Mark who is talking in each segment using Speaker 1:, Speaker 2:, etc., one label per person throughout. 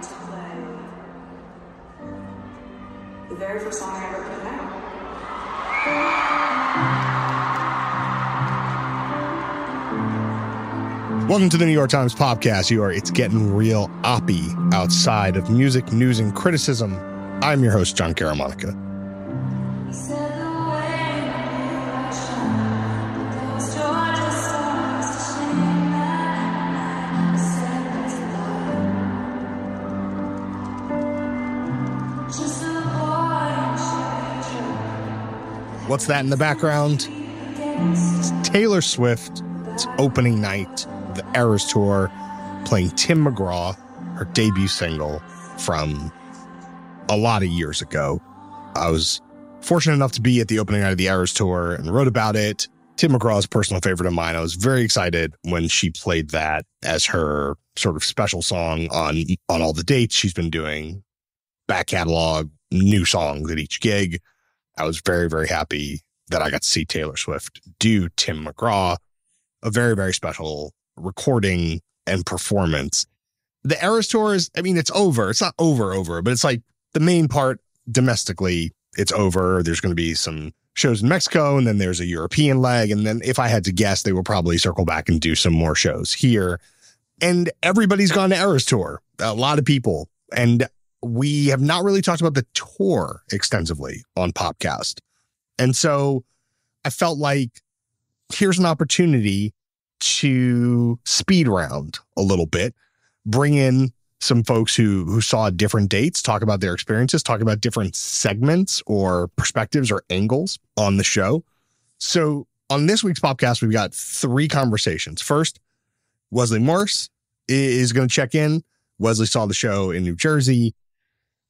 Speaker 1: to play the very first song I ever put out.
Speaker 2: Welcome to the New York Times podcast. It's getting real oppy outside of music, news, and criticism. I'm your host, John Caramonica. What's that in the background? It's Taylor Swift. It's opening night of the Eras Tour, playing Tim McGraw, her debut single from a lot of years ago. I was fortunate enough to be at the opening night of the Eras Tour and wrote about it. Tim McGraw is a personal favorite of mine. I was very excited when she played that as her sort of special song on all the dates. She's been doing back catalog, new songs at each gig. I was very, very happy that I got to see Taylor Swift do Tim McGraw, a very, very special recording and performance. The Eras Tour is, it's over. It's not over, but it's like the main part domestically, it's over. There's going to be some shows in Mexico, and then there's a European leg. And then if I had to guess, they will probably circle back and do some more shows here. And everybody's gone to Eras Tour, a lot of people. And we have not really talked about the tour extensively on Popcast. And so I felt like here's an opportunity to speed round a little bit, bring in some folks who saw different dates, talk about their experiences, talk about different segments or perspectives or angles on the show. So on this week's Popcast, we've got 3 conversations. First, Wesley Morris is going to check in. Wesley saw the show in New Jersey.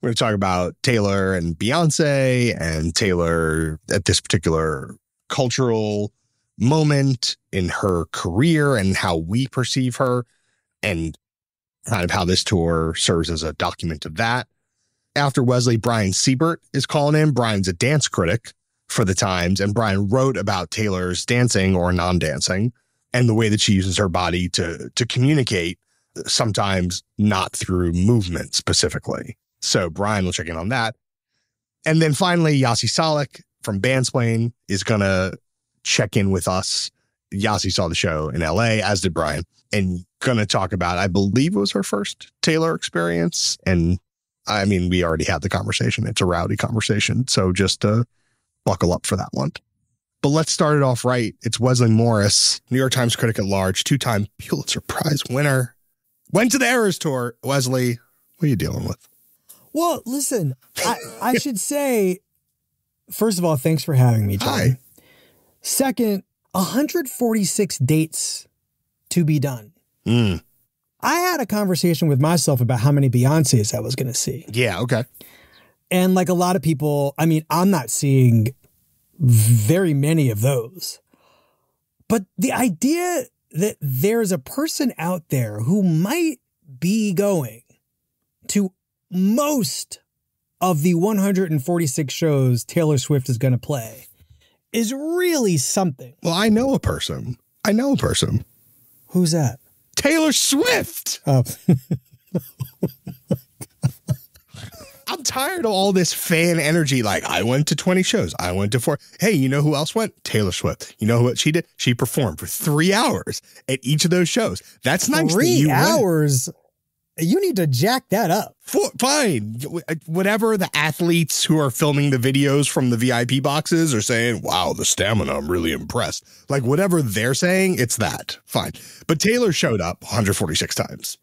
Speaker 2: We're going to talk about Taylor and Beyoncé and Taylor at this particular cultural moment in her career and how we perceive her and kind of how this tour serves as a document of that. After Wesley, Brian Seibert is calling in. Brian's a dance critic for the Times, and Brian wrote about Taylor's dancing or non-dancing and the way that she uses her body to communicate, sometimes not through movement specifically. So Brian will check in on that. And then finally, Yasi Salek from Bandsplain is going to check in with us. Yasi saw the show in LA, as did Brian, and going to talk about, I believe it was her first Taylor experience. And we already had the conversation. It's a rowdy conversation. So just buckle up for that one. But let's start it off right. It's Wesley Morris, New York Times critic at large, 2-time Pulitzer Prize winner. Went to the Eras Tour. Wesley, what are you dealing with?
Speaker 3: Well, listen, I should say, first of all, thanks for having me, John.
Speaker 2: Hi.
Speaker 3: Second, 146 dates to be done. I had a conversation with myself about how many Beyoncés I was going to see.
Speaker 2: Yeah, okay.
Speaker 3: And like a lot of people, I'm not seeing very many of those. But the idea that there's a person out there who might be going to most of the 146 shows Taylor Swift is going to play is really something.
Speaker 2: Well, I know a person.
Speaker 3: Who's that?
Speaker 2: Taylor Swift.
Speaker 3: Oh.
Speaker 2: I'm tired of all this fan energy. Like, I went to 20 shows. I went to 4. Hey, you know who else went? Taylor Swift. You know what she did? She performed for 3 hours at each of those shows. That's nice.
Speaker 3: 3 hours? You need to jack that up.
Speaker 2: Fine. Whatever the athletes who are filming the videos from the VIP boxes are saying, wow, the stamina, I'm really impressed. Like, whatever they're saying, it's that. Fine. But Taylor showed up 146 times.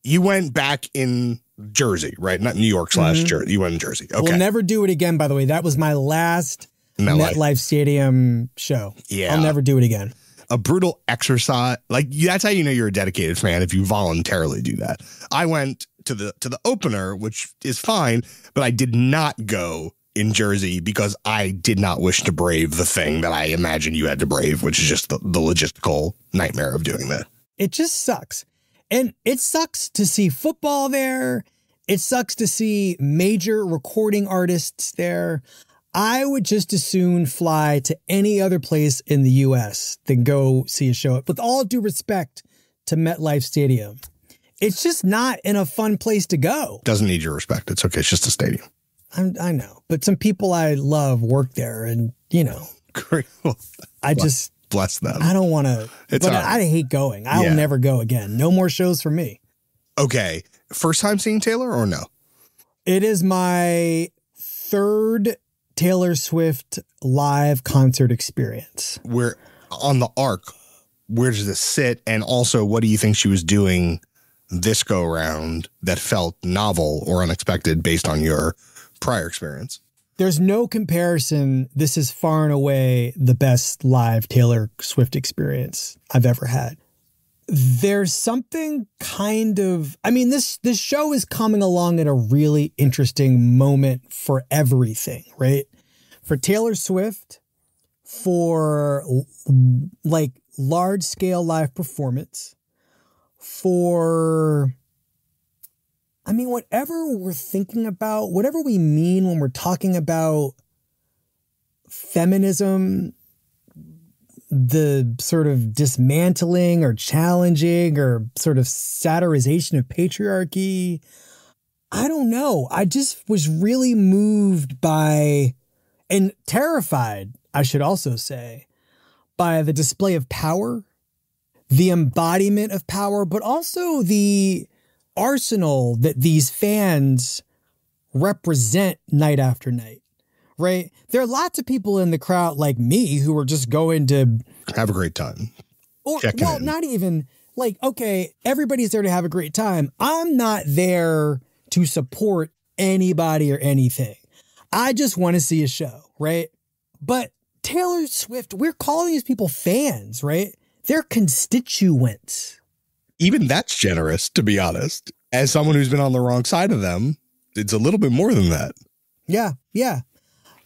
Speaker 2: You went back in Jersey, right? Not New York / Jersey. You went in Jersey. Okay.
Speaker 3: We'll never do it again, by the way. That was my last MetLife Stadium show.
Speaker 2: Yeah.
Speaker 3: I'll never do it again.
Speaker 2: A brutal exercise. Like, that's how you know you're a dedicated fan, if you voluntarily do that. I went to the opener, which is fine, but I did not go in Jersey because I did not wish to brave the thing that I imagine you had to brave, which is just the logistical nightmare of doing that.
Speaker 3: It just sucks. And it sucks to see football there. It sucks to see major recording artists there. I would just as soon fly to any other place in the U.S. than go see a show. With all due respect to MetLife Stadium, It's just not in a fun place to go.
Speaker 2: Doesn't need your respect. It's okay. It's just a stadium.
Speaker 3: I know, but some people I love work there, and
Speaker 2: Great.
Speaker 3: I just
Speaker 2: bless them.
Speaker 3: I don't want to. But
Speaker 2: All right.
Speaker 3: I hate going. I'll never go again. No more shows for me.
Speaker 2: Okay, first time seeing Taylor or no?
Speaker 3: It is my third Taylor Swift live concert experience.
Speaker 2: Where on the arc, where does this sit? And also, what do you think she was doing this go around that felt novel or unexpected based on your prior experience?
Speaker 3: There's no comparison. This is far and away the best live Taylor Swift experience I've ever had. There's something kind of, this show is coming along at a really interesting moment for everything, right? For Taylor Swift, for like large scale live performance, for whatever we're thinking about, whatever we mean when we're talking about feminism, the sort of dismantling or challenging or sort of satirization of patriarchy. I don't know. I just was really moved by, and terrified, I should also say, by the display of power, the embodiment of power, but also the arsenal that these fans represent night after night, right? There are lots of people in the crowd like me who are just going to
Speaker 2: have a great time.
Speaker 3: Or, well, not even like, okay, everybody's there to have a great time. I'm not there to support anybody or anything. I just want to see a show, right? But Taylor Swift, we're calling these people fans, right? They're constituents.
Speaker 2: Even that's generous, to be honest. As someone who's been on the wrong side of them, it's a little bit more than that.
Speaker 3: Yeah, yeah.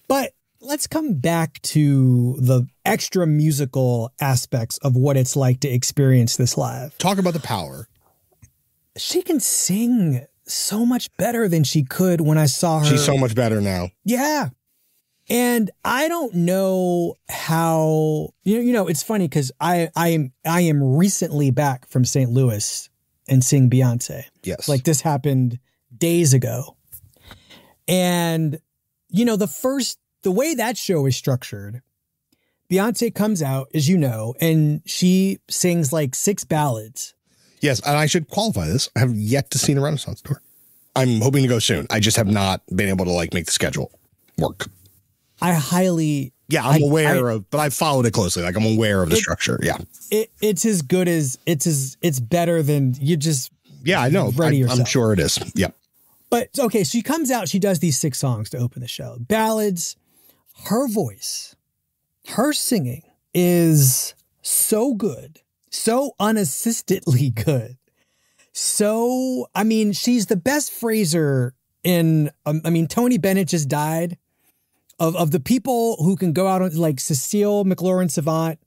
Speaker 3: But let's come back to the extra musical aspects of what it's like to experience this live.
Speaker 2: Talk about the power.
Speaker 3: She can sing so much better than she could when I saw her.
Speaker 2: She's so much better now.
Speaker 3: Yeah. And I don't know how, it's funny because I am recently back from St. Louis and seeing Beyoncé.
Speaker 2: Yes.
Speaker 3: Like this happened days ago. And, the way that show is structured, Beyoncé comes out, as you know, and she sings like 6 ballads.
Speaker 2: Yes. And I should qualify this. I have yet to see the Renaissance tour. I'm hoping to go soon. I just have not been able to make the schedule work.
Speaker 3: I'm
Speaker 2: aware of, but I've followed it closely. I'm aware of the structure. Yeah.
Speaker 3: It's as good as it's better than you just.
Speaker 2: Yeah, I know. I'm sure it is. Yeah.
Speaker 3: But okay, she comes out, she does these 6 songs to open the show. Ballads, her voice, her singing is so good, so unassistedly good. So, she's the best phraser in, Tony Bennett just died. Of the people who can go out on like Cecile McLaurin-Savant,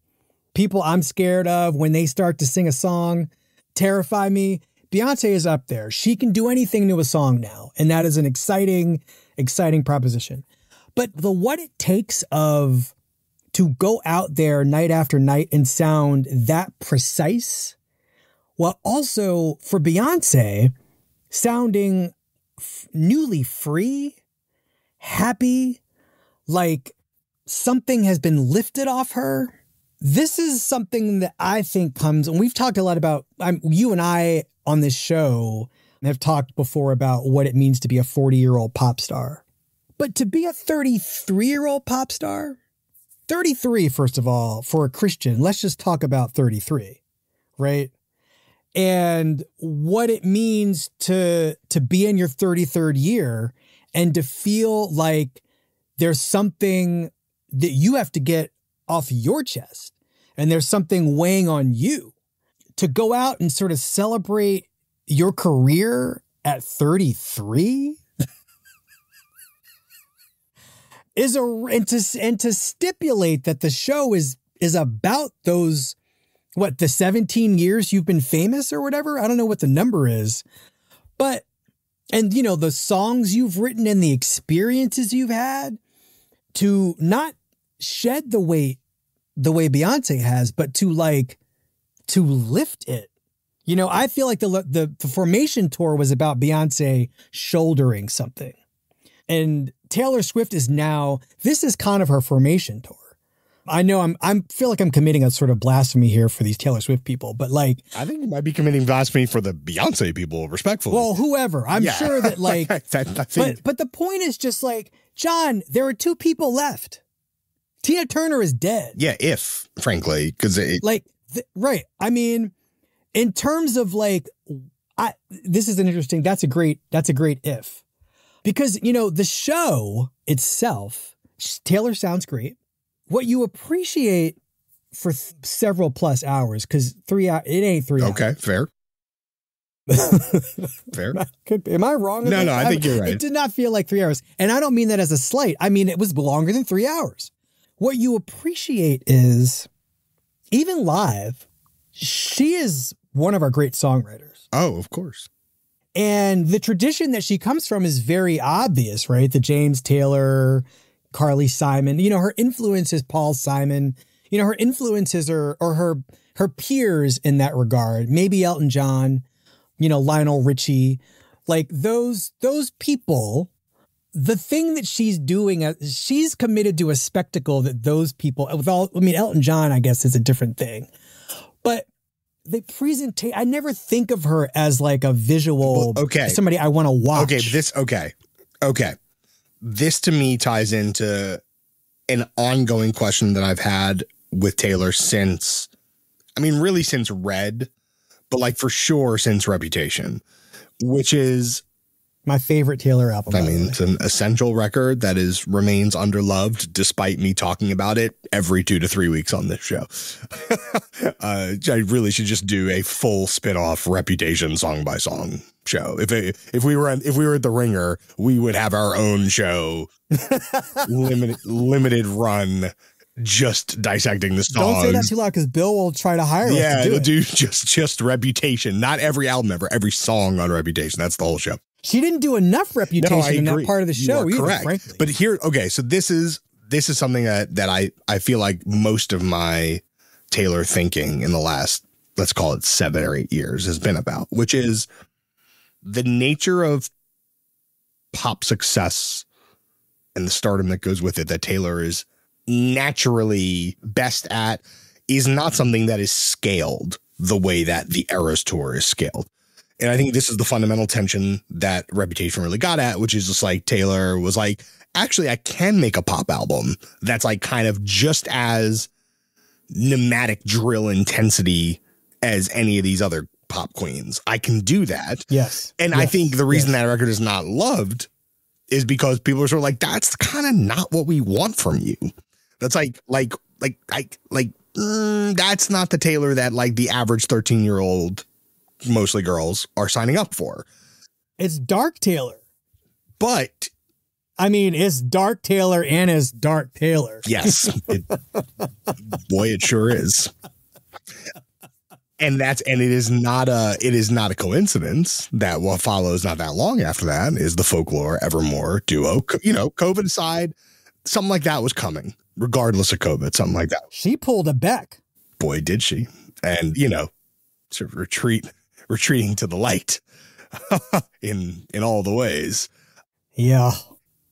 Speaker 3: people I'm scared of when they start to sing a song, terrify me. Beyoncé is up there. She can do anything to a song now. And that is an exciting, exciting proposition. But the what it takes to go out there night after night and sound that precise, while also for Beyoncé sounding newly free, happy, like something has been lifted off her. This is something that I think comes, and we've talked a lot about, you and I on this show have talked before about what it means to be a 40-year-old pop star. But to be a 33-year-old pop star, 33, first of all, for a Christian, let's just talk about 33, right? And what it means to be in your 33rd year and to feel like there's something that you have to get off your chest and there's something weighing on you. To go out and sort of celebrate your career at 33 and to stipulate that the show is about those, the 17 years you've been famous or whatever. I don't know what the number is, but, and the songs you've written and the experiences you've had, to not shed the weight the way Beyoncé has, but to lift it You know, I feel like the Formation tour was about Beyonce shouldering something. And Taylor Swift is now, this is kind of her Formation tour. I know I feel like I'm committing a sort of blasphemy here for these Taylor Swift people, but like,
Speaker 2: I think you might be committing blasphemy for the Beyonce people, respectfully.
Speaker 3: Well, whoever. I'm sure that like, but the point is just like, John, there are two people left. Tina Turner is dead.
Speaker 2: Yeah, if, frankly, because
Speaker 3: right. I mean, in terms of like, this is an interesting, that's a great if. Because, you know, the show itself, Taylor sounds great. What you appreciate for several plus hours, because 3 hours, it ain't 3 hours.
Speaker 2: Okay, fair. Fair.
Speaker 3: Am I wrong?
Speaker 2: No, I think you're right.
Speaker 3: It did not feel like 3 hours. And I don't mean that as a slight. I mean, it was longer than 3 hours. What you appreciate is, even live, she is one of our great songwriters.
Speaker 2: Oh, of course.
Speaker 3: And the tradition that she comes from is very obvious, right? The James Taylor, Carly Simon, you know, her influence is Paul Simon, you know, her influences are, or her peers in that regard, maybe Elton John, you know, Lionel Richie, like those people, the thing that she's doing, she's committed to a spectacle that those people with all, I mean, Elton John, I guess is a different thing, but the presentation, I never think of her as like a visual, somebody I want to watch.
Speaker 2: Okay. This to me ties into an ongoing question that I've had with Taylor since Red, but like for sure since Reputation, which is
Speaker 3: my favorite Taylor album.
Speaker 2: I mean, it's an essential record that remains underloved despite me talking about it every 2 to 3 weeks on this show. I really should just do a full spin-off Reputation song by song show. If we were at the Ringer, we would have our own show, limited run, just dissecting the songs.
Speaker 3: Don't say that too loud because Bill will try to hire us to do it.
Speaker 2: Do just Reputation, not every album ever, every song on Reputation. That's the whole show.
Speaker 3: She didn't do enough Reputation in that part of the show either,
Speaker 2: correct.
Speaker 3: Frankly.
Speaker 2: But here, okay, so this is something that I feel like most of my Taylor thinking in the last, let's call it 7 or 8 years has been about, which is the nature of pop success and the stardom that goes with it that Taylor is naturally best at is not something that is scaled the way that the Eras Tour is scaled. And I think this is the fundamental tension that Reputation really got at, which is just like Taylor was like, actually, I can make a pop album that's like kind of just as pneumatic drill intensity as any of these other pop queens. I can do that.
Speaker 3: Yes.
Speaker 2: And I think the reason that record is not loved is because people are sort of like, that's kind of not what we want from you. That's that's not the Taylor that like the average 13-year-old, mostly girls, are signing up for.
Speaker 3: It's dark Taylor.
Speaker 2: But
Speaker 3: I mean, it's dark Taylor and it's dark Taylor.
Speaker 2: Yes. Boy, it sure is. And it is not a coincidence that what follows not that long after that is the Folklore Evermore duo. You know, COVID aside, something like that was coming, regardless of COVID, something like that.
Speaker 3: She pulled a Beck.
Speaker 2: Boy, did she. And, you know, sort of retreating to the light in all the ways.
Speaker 3: Yeah.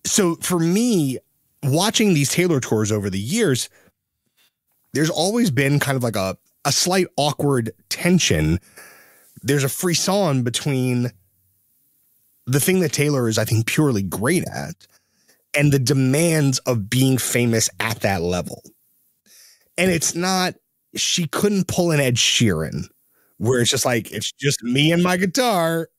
Speaker 2: So for me, watching these Taylor tours over the years, there's always been kind of like a slight awkward tension. There's a frisson between the thing that Taylor is, I think, purely great at and the demands of being famous at that level. And it's not, she couldn't pull an Ed Sheeran where it's just like, it's just me and my guitar.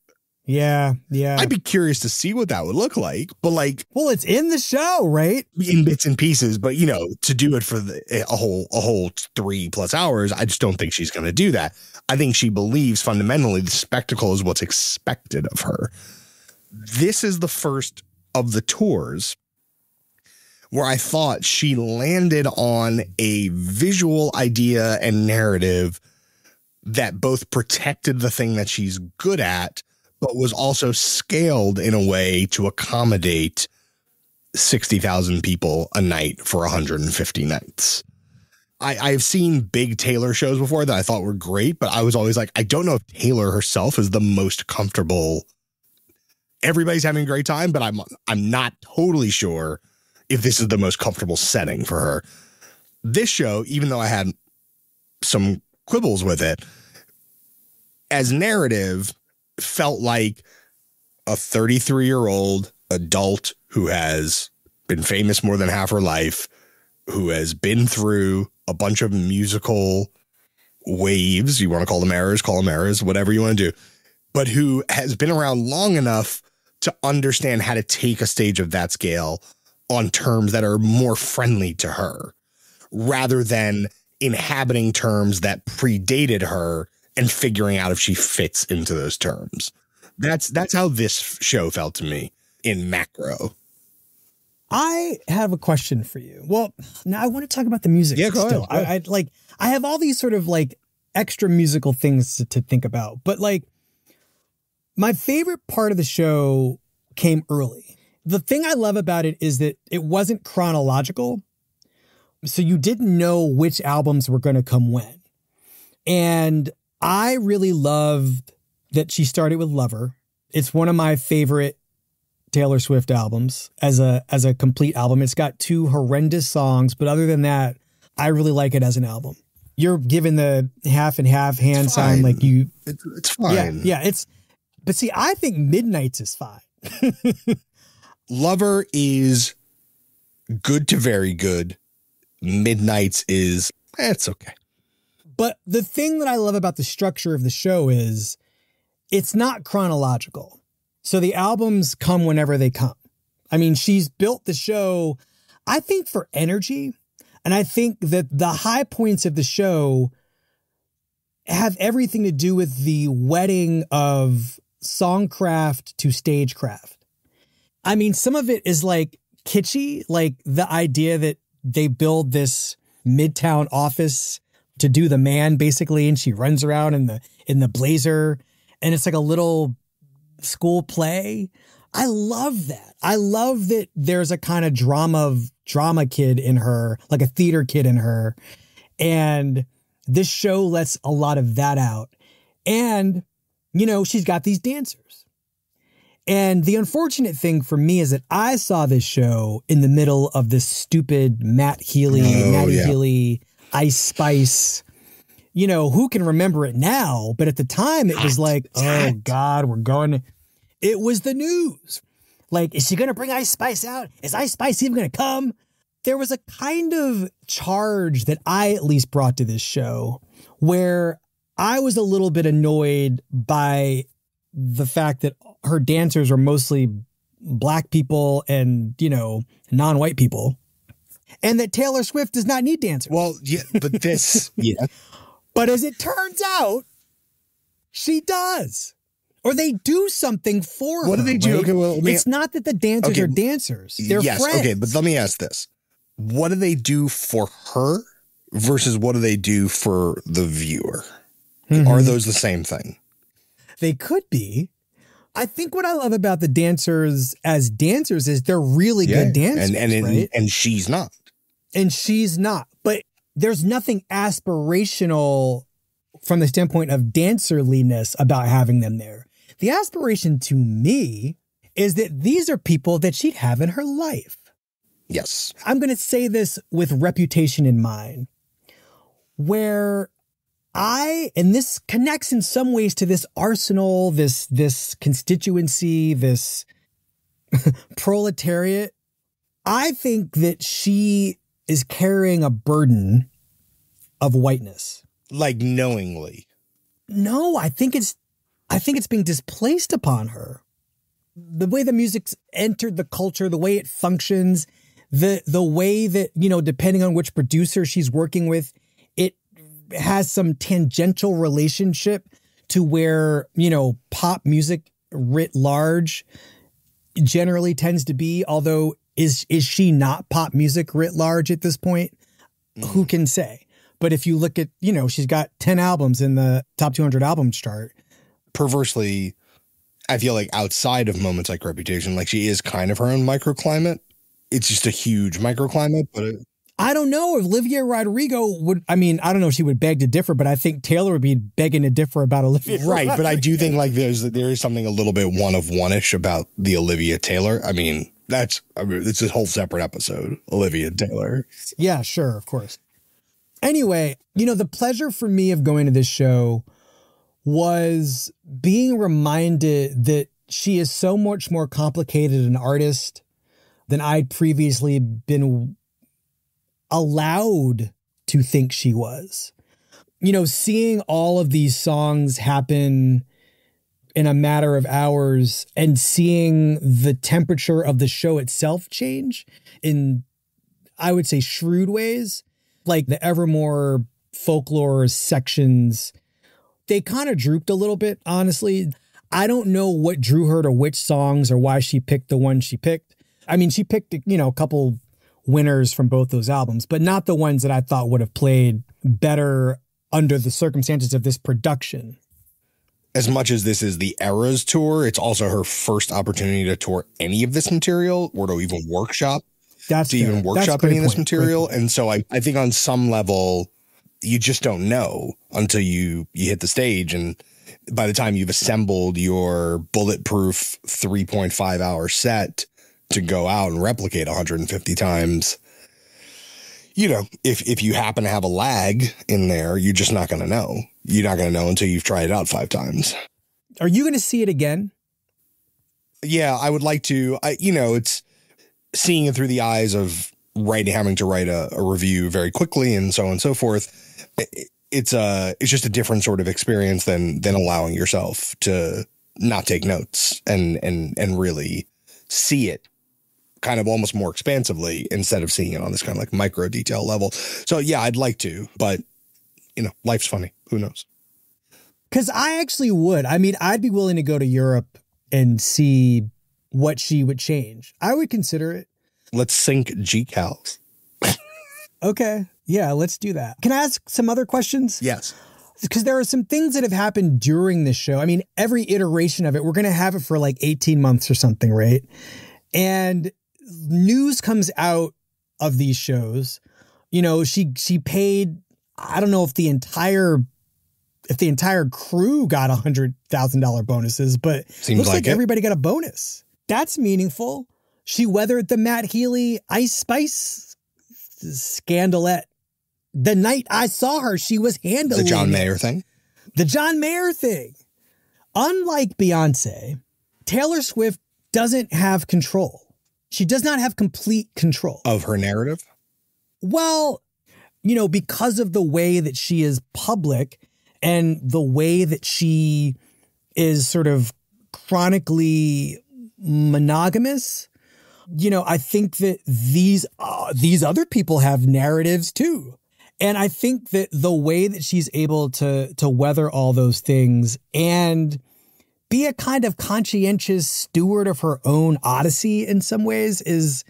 Speaker 3: Yeah. Yeah.
Speaker 2: I'd be curious to see what that would look like, but like,
Speaker 3: well, it's in the show, right?
Speaker 2: In bits and pieces, but you know, to do it for a whole 3+ hours, I just don't think she's going to do that. I think she believes fundamentally the spectacle is what's expected of her. This is the first of the tours where I thought she landed on a visual idea and narrative that both protected the thing that she's good at, but was also scaled in a way to accommodate 60,000 people a night for 150 nights. I've seen big Taylor shows before that I thought were great, but I was always like, I don't know if Taylor herself is the most comfortable. Everybody's having a great time, but I'm not totally sure if this is the most comfortable setting for her. This show, even though I had some quibbles with it, as narrative, felt like a 33-year-old adult who has been famous more than half her life, who has been through a bunch of musical waves. You want to call them eras, whatever you want to do, but who has been around long enough to understand how to take a stage of that scale on terms that are more friendly to her, rather than inhabiting terms that predated her and figuring out if she fits into those terms. That's how this show felt to me in macro.
Speaker 3: I have a question for you. Well, now I want to talk about the music.
Speaker 2: Yeah, go
Speaker 3: still.
Speaker 2: ahead.
Speaker 3: I have all these sort of like extra musical things to think about, but like my favorite part of the show came early. The thing I love about it is that it wasn't chronological. So you didn't know which albums were going to come when. And I really loved that she started with Lover. It's one of my favorite Taylor Swift albums as a complete album. It's got 2 horrendous songs, but other than that, I really like it as an album. You're given the half and half hand sign, like you.
Speaker 2: It's fine.
Speaker 3: Yeah. But see, I think Midnight's is fine.
Speaker 2: Lover is good to very good. Midnight's is, it's okay.
Speaker 3: But the thing that I love about the structure of the show is it's not chronological. So the albums come whenever they come. I mean, she's built the show, I think, for energy. And I think that the high points of the show have everything to do with the wedding of songcraft to stagecraft. I mean, some of it is like kitschy, like the idea that they build this Midtown office to do the man, basically, and she runs around in the blazer, and it's like a little school play. I love that. I love that there's a kind of drama kid in her, like a theater kid in her. And this show lets a lot of that out. And, you know, she's got these dancers. And the unfortunate thing for me is that I saw this show in the middle of this stupid Matty Healy, Ice Spice. You know, who can remember it now? But at the time, it was like, oh, God, we're going. It was the news. Like, is she going to bring Ice Spice out? Is Ice Spice even going to come? There was a kind of charge that I at least brought to this show where I was a little bit annoyed by the fact that her dancers are mostly black people and, you know, non-white people. And that Taylor Swift does not need dancers.
Speaker 2: Well, yeah, but this, yeah.
Speaker 3: But as it turns out, she does. Or they do something for her.
Speaker 2: What do they do?
Speaker 3: Right?
Speaker 2: Okay, well,
Speaker 3: it's not that the dancers are dancers. They're friends. Okay,
Speaker 2: but let me ask this. What do they do for her versus what do they do for the viewer? Mm-hmm. Are those the same thing?
Speaker 3: They could be. I think what I love about the dancers as dancers is they're really good dancers, right?
Speaker 2: And she's not.
Speaker 3: And she's not. But there's nothing aspirational from the standpoint of dancerliness about having them there. The aspiration to me is that these are people that she'd have in her life.
Speaker 2: Yes.
Speaker 3: I'm going to say this with reputation in mind, where and this connects in some ways to this arsenal, this constituency, this proletariat. I think that she is carrying a burden of whiteness.
Speaker 2: Like knowingly.
Speaker 3: No, I think it's being displaced upon her. The way the music's entered the culture, the way it functions, the way that, you know, depending on which producer she's working with, it has some tangential relationship to where, you know, pop music writ large generally tends to be, although is she not pop music writ large at this point? Who can say? But if you look at, you know, she's got 10 albums in the top 200 albums chart.
Speaker 2: Perversely, I feel like outside of moments like Reputation, like she is kind of her own microclimate. It's just a huge microclimate, but
Speaker 3: I don't know if Olivia Rodrigo would, I mean, I don't know if she would beg to differ, but I think Taylor would be begging to differ about Olivia
Speaker 2: Right,
Speaker 3: Rodrigo.
Speaker 2: but I do think like there is something a little bit one of one-ish about the Olivia Taylor. I mean, it's a whole separate episode, Olivia Taylor.
Speaker 3: Yeah, sure, of course. Anyway, the pleasure for me of going to this show was being reminded that she is so much more complicated an artist than I'd previously been allowed to think she was. Seeing all of these songs happen in a matter of hours and seeing the temperature of the show itself change in, I would say, shrewd ways, like the ever more folklore sections, they kind of drooped a little bit, honestly. I don't know what drew her to which songs or why she picked the one she picked. I mean, she picked, a couple winners from both those albums, but not the ones that I thought would have played better under the circumstances of this production.
Speaker 2: As much as this is the Eras tour, it's also her first opportunity to tour any of this material or to even workshop. Even workshop any of this material. And so I think on some level, you just don't know until you hit the stage. And by the time you've assembled your bulletproof 3.5 hour set to go out and replicate 150 times, if you happen to have a lag in there, you're just not going to know. You're not going to know until you've tried it out 5 times.
Speaker 3: Are you going to see it again?
Speaker 2: Yeah, I would like to. It's seeing it through the eyes of having to write a review very quickly and so on and so forth. It's just a different sort of experience than allowing yourself to not take notes and really see it kind of almost more expansively instead of seeing it on this kind of like micro detail level. So yeah, I'd like to, but life's funny. Who knows?
Speaker 3: Because I actually would. I mean, I'd be willing to go to Europe and see what she would change. I would consider it.
Speaker 2: Let's sync GCals.
Speaker 3: Okay. Yeah, let's do that. Can I ask some other questions?
Speaker 2: Yes.
Speaker 3: Because there are some things that have happened during this show. I mean, every iteration of it, we're going to have it for like 18 months or something, right? And news comes out of these shows. She paid, I don't know if the entire crew got $100,000 bonuses, but
Speaker 2: seems
Speaker 3: looks like
Speaker 2: it.
Speaker 3: Everybody got a bonus. That's meaningful. She weathered the Matt Healy Ice Spice scandalette. The night I saw her, she was handling
Speaker 2: the John Mayer thing.
Speaker 3: The John Mayer thing. Unlike Beyonce, Taylor Swift doesn't have control. She does not have complete control
Speaker 2: Of her narrative?
Speaker 3: Well, because of the way that she is public and the way that she is sort of chronically monogamous, I think that these other people have narratives too. And I think that the way that she's able to weather all those things and be a kind of conscientious steward of her own odyssey in some ways is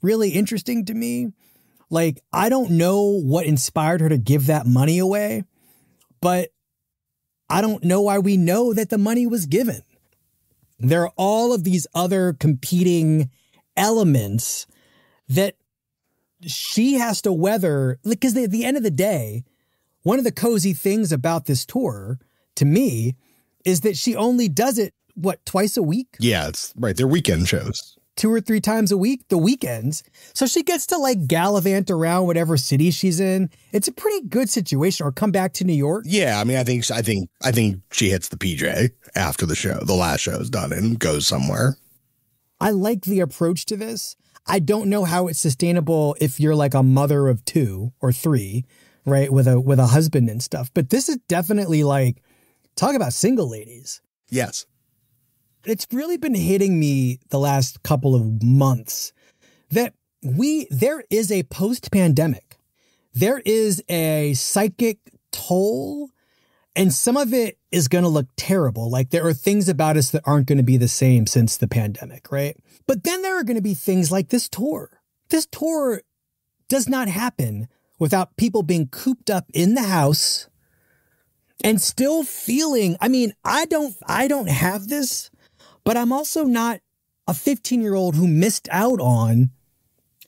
Speaker 3: really interesting to me. Like, I don't know what inspired her to give that money away, but I don't know why we know that the money was given. There are all of these other competing elements that she has to weather, because at the end of the day, one of the cozy things about this tour, to me, is that she only does it, twice a week?
Speaker 2: Yeah, it's right. They're weekend shows.
Speaker 3: 2 or 3 times a week, the weekends. So she gets to like gallivant around whatever city she's in. It's a pretty good situation. Or come back to New York.
Speaker 2: Yeah, I mean, I think she hits the PJ after the show. The last show is done and goes somewhere.
Speaker 3: I like the approach to this. I don't know how it's sustainable if you're like a mother of 2 or 3, right, with a husband and stuff. But this is definitely like, talk about single ladies.
Speaker 2: Yes.
Speaker 3: It's really been hitting me the last couple of months that there is a post-pandemic. There is a psychic toll, and some of it is going to look terrible. Like, there are things about us that aren't going to be the same since the pandemic, right? But then there are going to be things like this tour. This tour does not happen without people being cooped up in the house and still feeling, I mean, I don't have this, but I'm also not a 15-year-old who missed out on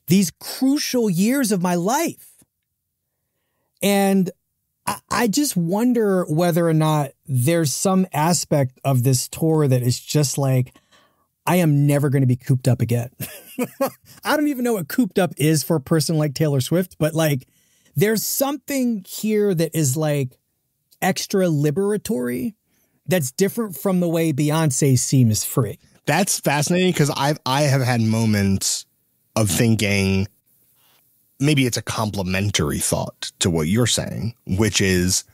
Speaker 3: these crucial years of my life. And I just wonder whether or not there's some aspect of this tour that is just like, I am never going to be cooped up again. I don't even know what cooped up is for a person like Taylor Swift, but like there's something here that is like extra liberatory that's different from the way Beyoncé seems free. That's
Speaker 2: fascinating because I have had moments of thinking maybe it's a complementary thought to what you're saying, which is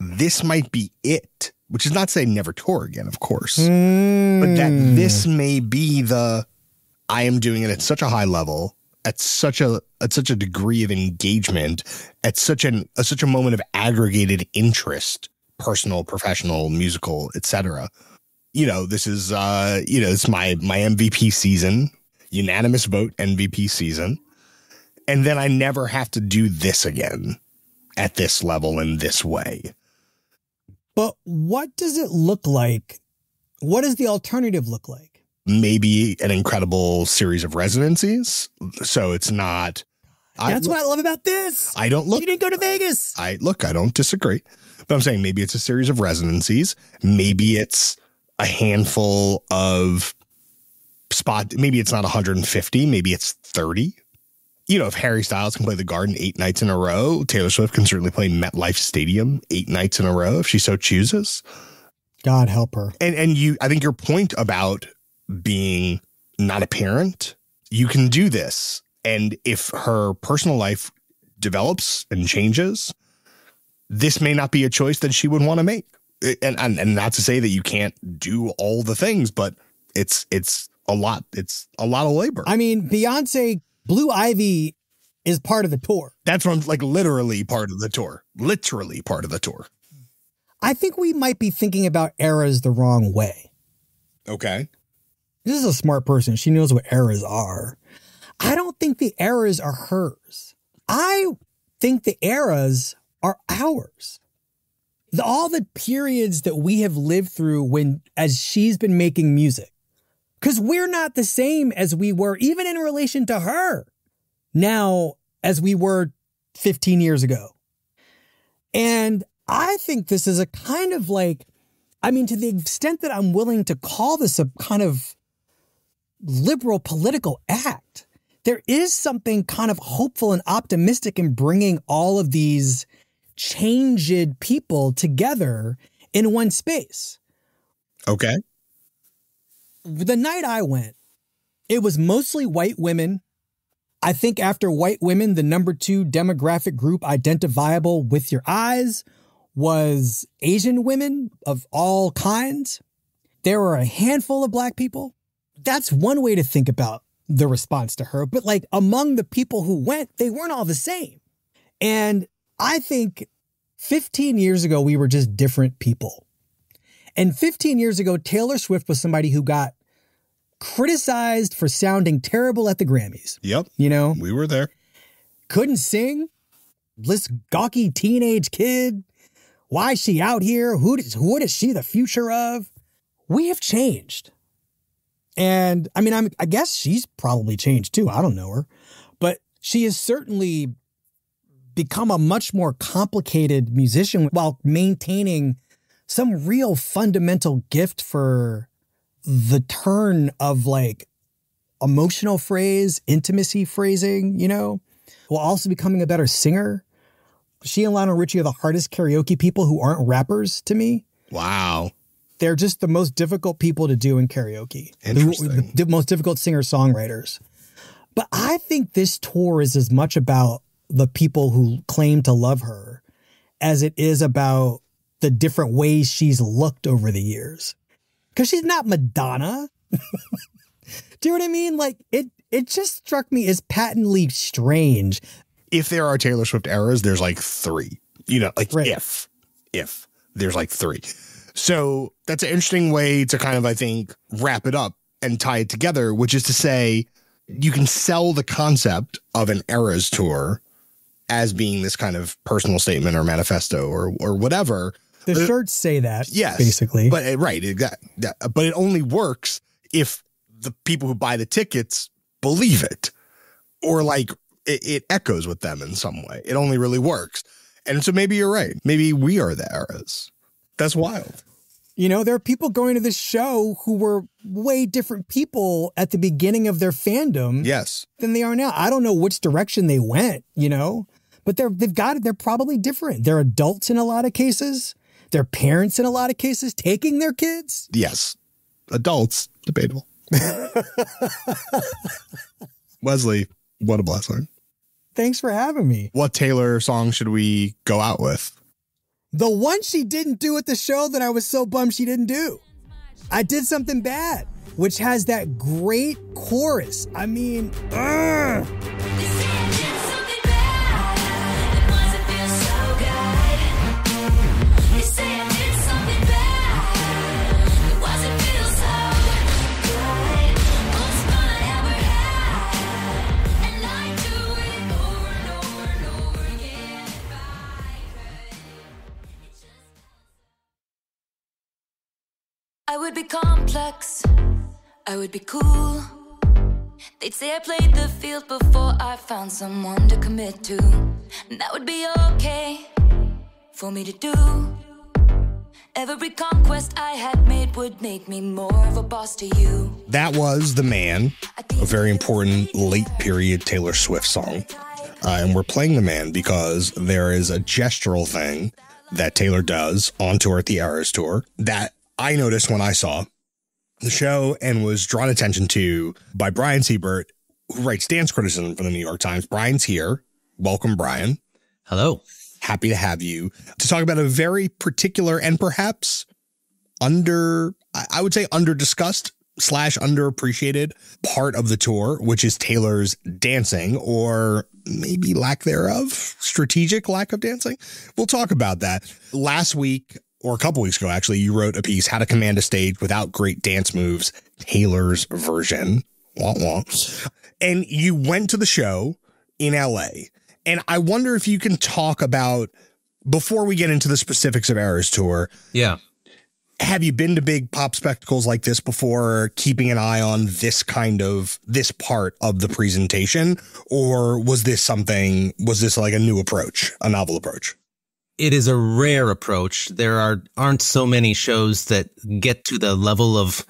Speaker 2: this might be it, which is not to say never tour again, of course, but that this may be I am doing it at such a high level, at such a degree of engagement, at such a moment of aggregated interest, personal, professional, musical, etc. This is it's my MVP season, unanimous vote MVP season. And then I never have to do this again at this level in this way.
Speaker 3: But what does it look like? What does the alternative look like?
Speaker 2: Maybe an incredible series of residencies. So it's not.
Speaker 3: That's what I love about this.
Speaker 2: I don't look.
Speaker 3: You didn't go to Vegas.
Speaker 2: I don't disagree. But I'm saying maybe it's a series of residencies. Maybe it's a handful of spot. Maybe it's not 150. Maybe it's 30. If Harry Styles can play the Garden 8 nights in a row, Taylor Swift can certainly play MetLife Stadium 8 nights in a row if she so chooses.
Speaker 3: God help her.
Speaker 2: And I think your point about being not a parent, you can do this. And if her personal life develops and changes, this may not be a choice that she would want to make. And not to say that you can't do all the things, but it's a lot. It's a lot of labor.
Speaker 3: I mean, Beyonce, Blue Ivy is part of the tour.
Speaker 2: That's from like literally part of the tour. Literally part of the tour.
Speaker 3: I think we might be thinking about eras the wrong way.
Speaker 2: Okay.
Speaker 3: This is a smart person. She knows what eras are. I don't think the eras are hers. I think the eras are ours. All the periods that we have lived through as she's been making music. Because we're not the same as we were, even in relation to her, now as we were 15 years ago. And I think this is a kind of like, to the extent that I'm willing to call this a kind of liberal political act, there is something kind of hopeful and optimistic in bringing all of these changed people together in one space.
Speaker 2: Okay.
Speaker 3: The night I went, it was mostly white women. I think after white women, the number 2 demographic group identifiable with your eyes was Asian women of all kinds. There were a handful of black people. That's one way to think about the response to her. But like among the people who went, they weren't all the same. And I think 15 years ago, we were just different people. And 15 years ago, Taylor Swift was somebody who got criticized for sounding terrible at the Grammys.
Speaker 2: Yep. We were there.
Speaker 3: Couldn't sing. This gawky teenage kid. Why is she out here? What is she the future of? We have changed. And I guess she's probably changed too. I don't know her. But she has certainly become a much more complicated musician while maintaining some real fundamental gift for the turn of like emotional phrase, intimacy phrasing, while also becoming a better singer. She and Lionel Richie are the hardest karaoke people who aren't rappers to me.
Speaker 2: Wow.
Speaker 3: They're just the most difficult people to do in karaoke.
Speaker 2: Interesting.
Speaker 3: The most difficult singer-songwriters. But I think this tour is as much about the people who claim to love her as it is about the different ways she's looked over the years. Because she's not Madonna. Do you know what I mean? Like, it just struck me as patently strange.
Speaker 2: If there are Taylor Swift eras, there's like 3. Right. If there's like 3. So that's an interesting way to kind of, I think, wrap it up and tie it together, which is to say you can sell the concept of an eras tour as being this kind of personal statement or manifesto or whatever.
Speaker 3: The shirts say that,
Speaker 2: yes,
Speaker 3: basically.
Speaker 2: But right, but it only works if the people who buy the tickets believe it. or like it echoes with them in some way. It only really works. And so maybe you're right. Maybe we are the eras. That's wild.
Speaker 3: You know, there are people going to this show who were way different people at the beginning of their fandom.
Speaker 2: Yes.
Speaker 3: Than they are now. I don't know which direction they went, you know, but they're probably different. They're adults in a lot of cases. They're parents in a lot of cases taking their kids.
Speaker 2: Yes. Adults, debatable. Wesley, what a blessing.
Speaker 3: Thanks for having me.
Speaker 2: What Taylor song should we go out with?
Speaker 3: The one she didn't do at the show that I was so bummed she didn't do. I Did Something Bad, which has that great chorus. I mean,
Speaker 4: I would be complex, I would be cool. They'd say I played the field before I found someone to commit to. And that would be okay for me to do. Every conquest I had made would make me more of a boss to you.
Speaker 2: That was The Man, a very important late period Taylor Swift song. And we're playing The Man because there is a gestural thing that Taylor does on tour at the Eras Tour that I noticed when I saw the show and was drawn attention to by Brian Seibert, who writes dance criticism for the New York Times. Brian's here. Welcome, Brian.
Speaker 5: Hello.
Speaker 2: Happy to have you to talk about a very particular and perhaps under-discussed / underappreciated part of the tour, which is Taylor's dancing, or maybe lack thereof, strategic lack of dancing. We'll talk about that. Last week, or a couple weeks ago, actually, you wrote a piece, How to Command a Stage Without Great Dance Moves, Taylor's version. Wah, wah. And you went to the show in LA. And I wonder if you can talk about, before we get into the specifics of Eras Tour.
Speaker 5: Yeah.
Speaker 2: Have you been to big pop spectacles like this before, keeping an eye on this part of the presentation? Or was this like a new approach, a novel approach?
Speaker 5: It is a rare approach. There aren't so many shows that get to the level of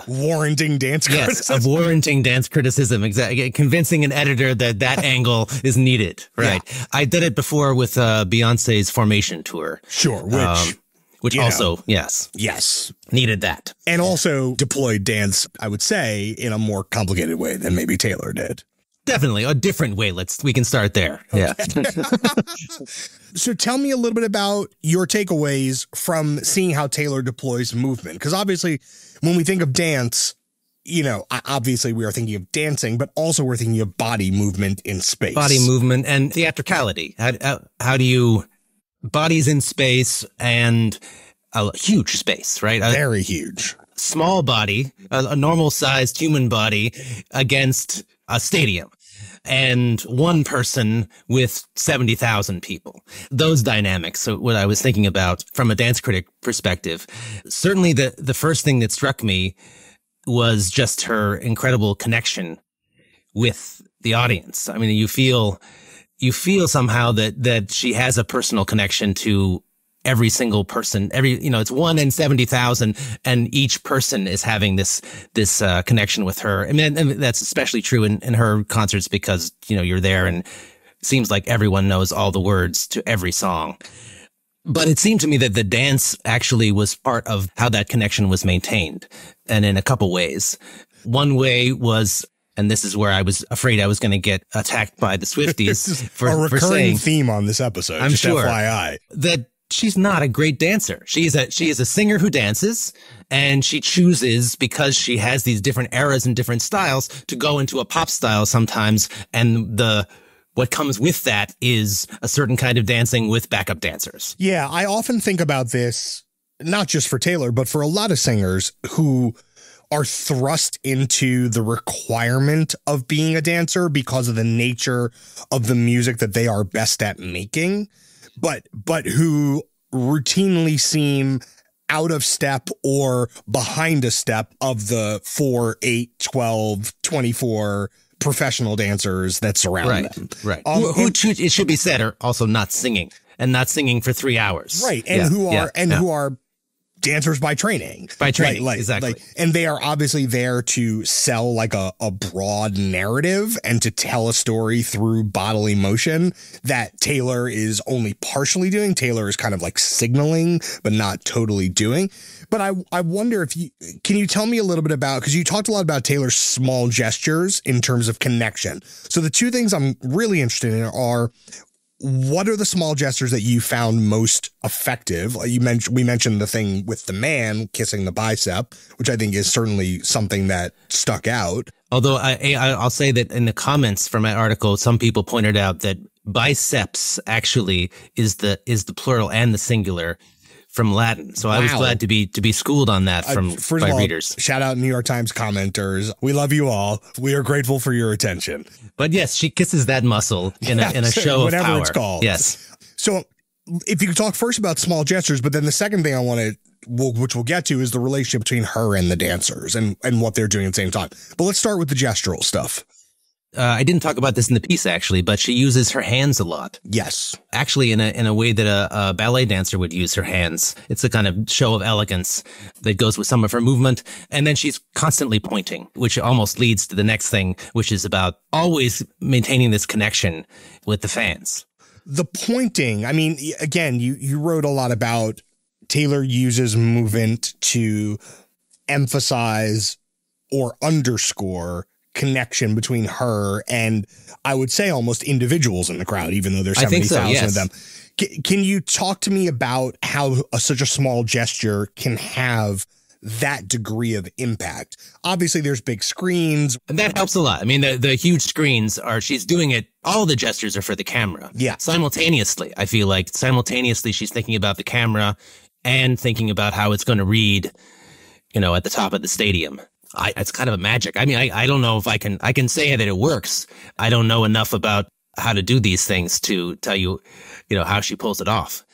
Speaker 2: warranting dance criticism.
Speaker 5: Yes, of warranting dance criticism. Exactly. Convincing an editor that angle is needed. Right. Yeah. I did it before with Beyonce's Formation tour.
Speaker 2: Sure. Which
Speaker 5: also, yes, needed that.
Speaker 2: And also deployed dance, I would say, in a more complicated way than maybe Taylor did.
Speaker 5: Definitely a different way. We can start there. Okay. Yeah.
Speaker 2: So tell me a little bit about your takeaways from seeing how Taylor deploys movement. Because obviously when we think of dance, you know, obviously we are thinking of dancing, but also we're thinking of body movement in space.
Speaker 5: Body movement and theatricality. How do you bodies in space and a huge space, right?
Speaker 2: Very huge.
Speaker 5: Small body, a normal sized human body against a stadium. And one person with 70,000 people. Those dynamics. So what I was thinking about from a dance critic perspective, certainly the first thing that struck me was just her incredible connection with the audience. I mean, you feel somehow that she has a personal connection to every single person. It's 1 in 70,000, and each person is having this connection with her. And that's especially true in her concerts because, you're there and it seems like everyone knows all the words to every song. But it seemed to me that the dance actually was part of how that connection was maintained, and in a couple ways. One way was, and this is where I was afraid I was going to get attacked by the Swifties
Speaker 2: for a recurring theme on this episode.
Speaker 5: I'm
Speaker 2: just
Speaker 5: sure
Speaker 2: FYI.
Speaker 5: That she's not a great dancer. She is a singer who dances, and she chooses, because she has these different eras and different styles, to go into a pop style sometimes. And what comes with that is a certain kind of dancing with backup dancers.
Speaker 2: Yeah, I often think about this, not just for Taylor, but for a lot of singers who are thrust into the requirement of being a dancer because of the nature of the music that they are best at making. But who routinely seem out of step or behind a step of the 4, 8, 12, 24 professional dancers that surround them.
Speaker 5: Right. Who it should be said are also not singing and not singing for 3 hours.
Speaker 2: Right. And who are dancers by training.
Speaker 5: Exactly.
Speaker 2: And they are obviously there to sell like a broad narrative and to tell a story through bodily motion that Taylor is only partially doing. Taylor is kind of like signaling, but not totally doing. But I wonder if can you tell me a little bit about, because you talked a lot about Taylor's small gestures in terms of connection. So the two things I'm really interested in are, what are the small gestures that you found most effective? We mentioned the thing with the man kissing the bicep, which I think is certainly something that stuck out.
Speaker 5: Although I'll say that in the comments from my article, some people pointed out that biceps actually is the plural and the singular from Latin. So I was glad to be schooled on that by readers.
Speaker 2: Shout out New York Times commenters. We love you all. We are grateful for your attention.
Speaker 5: But yes, she kisses that muscle in a show of power.
Speaker 2: Whatever it's called.
Speaker 5: Yes.
Speaker 2: So if you could talk first about small gestures, but then the second thing I want to, which we'll get to, is the relationship between her and the dancers and what they're doing at the same time. But let's start with the gestural stuff.
Speaker 5: I didn't talk about this in the piece, actually, but she uses her hands a lot.
Speaker 2: Yes.
Speaker 5: Actually, in a way that a ballet dancer would use her hands. It's a kind of show of elegance that goes with some of her movement. And then she's constantly pointing, which almost leads to the next thing, which is about always maintaining this connection with the fans.
Speaker 2: The pointing, I mean, again, you wrote a lot about Taylor uses movement to emphasize or underscore connection between her and, I would say, almost individuals in the crowd, even though there's 70,000 of them. Can you talk to me about how such a small gesture can have that degree of impact? Obviously, there's big screens.
Speaker 5: And that helps a lot. I mean, the huge screens she's doing it. All the gestures are for the camera.
Speaker 2: Yeah.
Speaker 5: Simultaneously, I feel like she's thinking about the camera and thinking about how it's going to read, at the top of the stadium. It's kind of a magic. I mean, I don't know if I can say that it works. I don't know enough about how to do these things to tell you, how she pulls it off.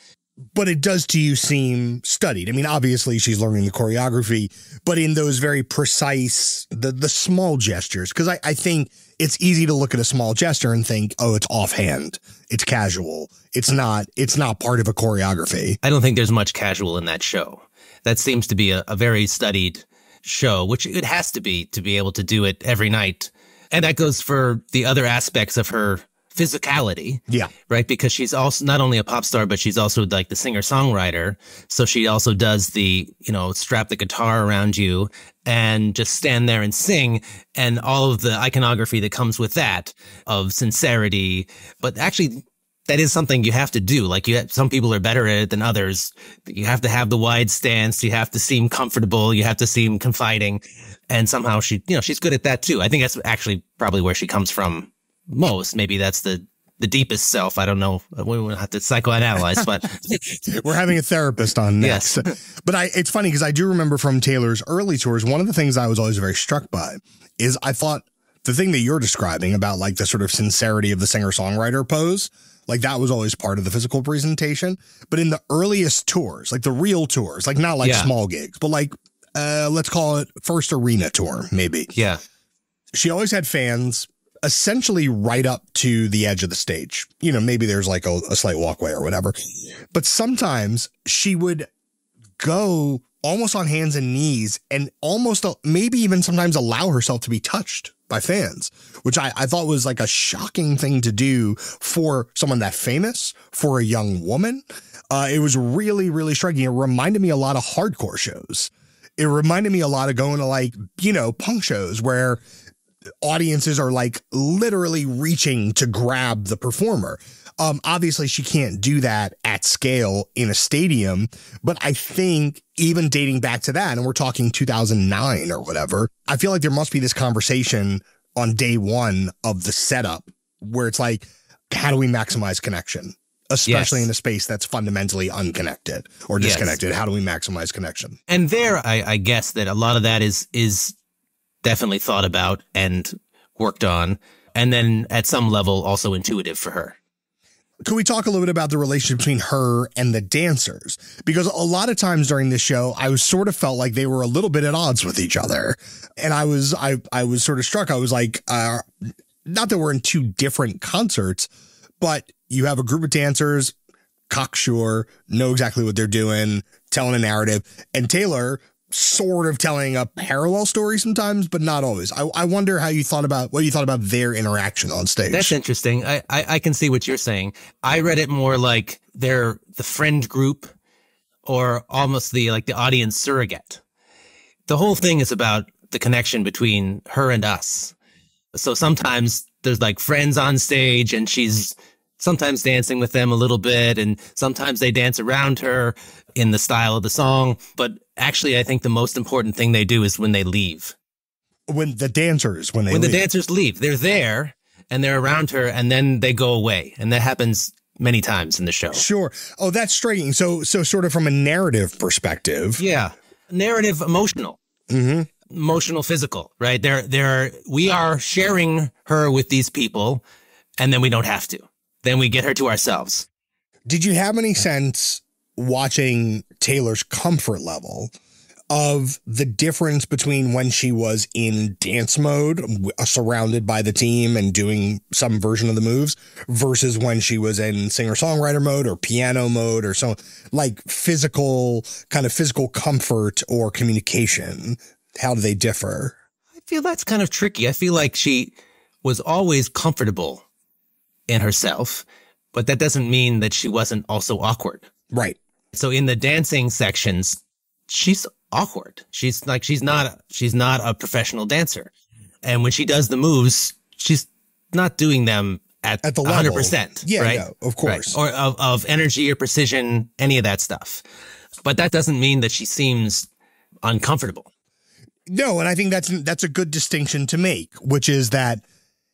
Speaker 2: But it does to you seem studied. I mean, obviously she's learning the choreography, but in those very precise, the small gestures, because I think it's easy to look at a small gesture and think, oh, it's offhand. It's casual. It's not part of a choreography.
Speaker 5: I don't think there's much casual in that show. That seems to be a very studied show, which it has to be able to do it every night. And that goes for the other aspects of her physicality.
Speaker 2: Yeah.
Speaker 5: Right. Because she's also not only a pop star, but she's also like the singer-songwriter. So she also does the, strap the guitar around you and just stand there and sing, and all of the iconography that comes with that of sincerity. But actually, that is something you have to do. Like some people are better at it than others. You have to have the wide stance. You have to seem comfortable. You have to seem confiding. And somehow she's good at that too. I think that's actually probably where she comes from most. Maybe that's the deepest self. I don't know. We will have to psychoanalyze, but
Speaker 2: we're having a therapist on next. Yes. But it's funny because I do remember from Taylor's early tours, one of the things I was always very struck by is I thought the thing that you're describing about like the sort of sincerity of the singer-songwriter pose, like that was always part of the physical presentation. But in the earliest tours, like the real tours, like not like small gigs, but like, let's call it first arena tour, maybe.
Speaker 5: Yeah.
Speaker 2: She always had fans essentially right up to the edge of the stage. Maybe there's like a slight walkway or whatever. But sometimes she would go almost on hands and knees and almost maybe even sometimes allow herself to be touched by fans, which I thought was like a shocking thing to do for someone that famous, for a young woman. It was really, really striking. It reminded me a lot of hardcore shows. It reminded me a lot of going to like, punk shows where audiences are like literally reaching to grab the performer. Obviously she can't do that at scale in a stadium, but I think even dating back to that, and we're talking 2009 or whatever, I feel like there must be this conversation on day one of the setup where it's like, how do we maximize connection? Especially in a space that's fundamentally unconnected or disconnected. How do we maximize connection?
Speaker 5: And there, I guess that a lot of that is definitely thought about and worked on, and then at some level also intuitive for her.
Speaker 2: Could we talk a little bit about the relationship between her and the dancers? Because a lot of times during this show, I was sort of felt like they were a little bit at odds with each other. And I was sort of struck. I was like, not that we're in two different concerts, but you have a group of dancers, cocksure, know exactly what they're doing, telling a narrative, and Taylor sort of telling a parallel story sometimes, but not always. I wonder what you thought about their interaction on stage.
Speaker 5: That's interesting. I can see what you're saying. I read it more like they're the friend group or almost the audience surrogate. The whole thing is about the connection between her and us. So sometimes there's like friends on stage and she's sometimes dancing with them a little bit, and sometimes they dance around her in the style of the song. But actually, I think the most important thing they do is when they leave. When the dancers leave, they're there and they're around her, and then they go away. And that happens many times in the show.
Speaker 2: Sure. Oh, that's striking. So sort of from a narrative perspective.
Speaker 5: Yeah. Narrative, emotional.
Speaker 2: Mm-hmm.
Speaker 5: Emotional, physical, right? We are sharing her with these people, and then we don't have to. Then we get her to ourselves.
Speaker 2: Did you have any sense watching Taylor's comfort level of the difference between when she was in dance mode, surrounded by the team and doing some version of the moves, versus when she was in singer-songwriter mode or piano mode or so, like physical comfort or communication? How do they differ?
Speaker 5: I feel that's kind of tricky. I feel like she was always comfortable in herself, but that doesn't mean that she wasn't also awkward.
Speaker 2: Right.
Speaker 5: So in the dancing sections, she's awkward. She's not a professional dancer. And when she does the moves, she's not doing them at the 100%.
Speaker 2: Yeah,
Speaker 5: right?
Speaker 2: Yeah, of course.
Speaker 5: Right? Or of energy or precision, any of that stuff. But that doesn't mean that she seems uncomfortable.
Speaker 2: No, and I think that's a good distinction to make, which is that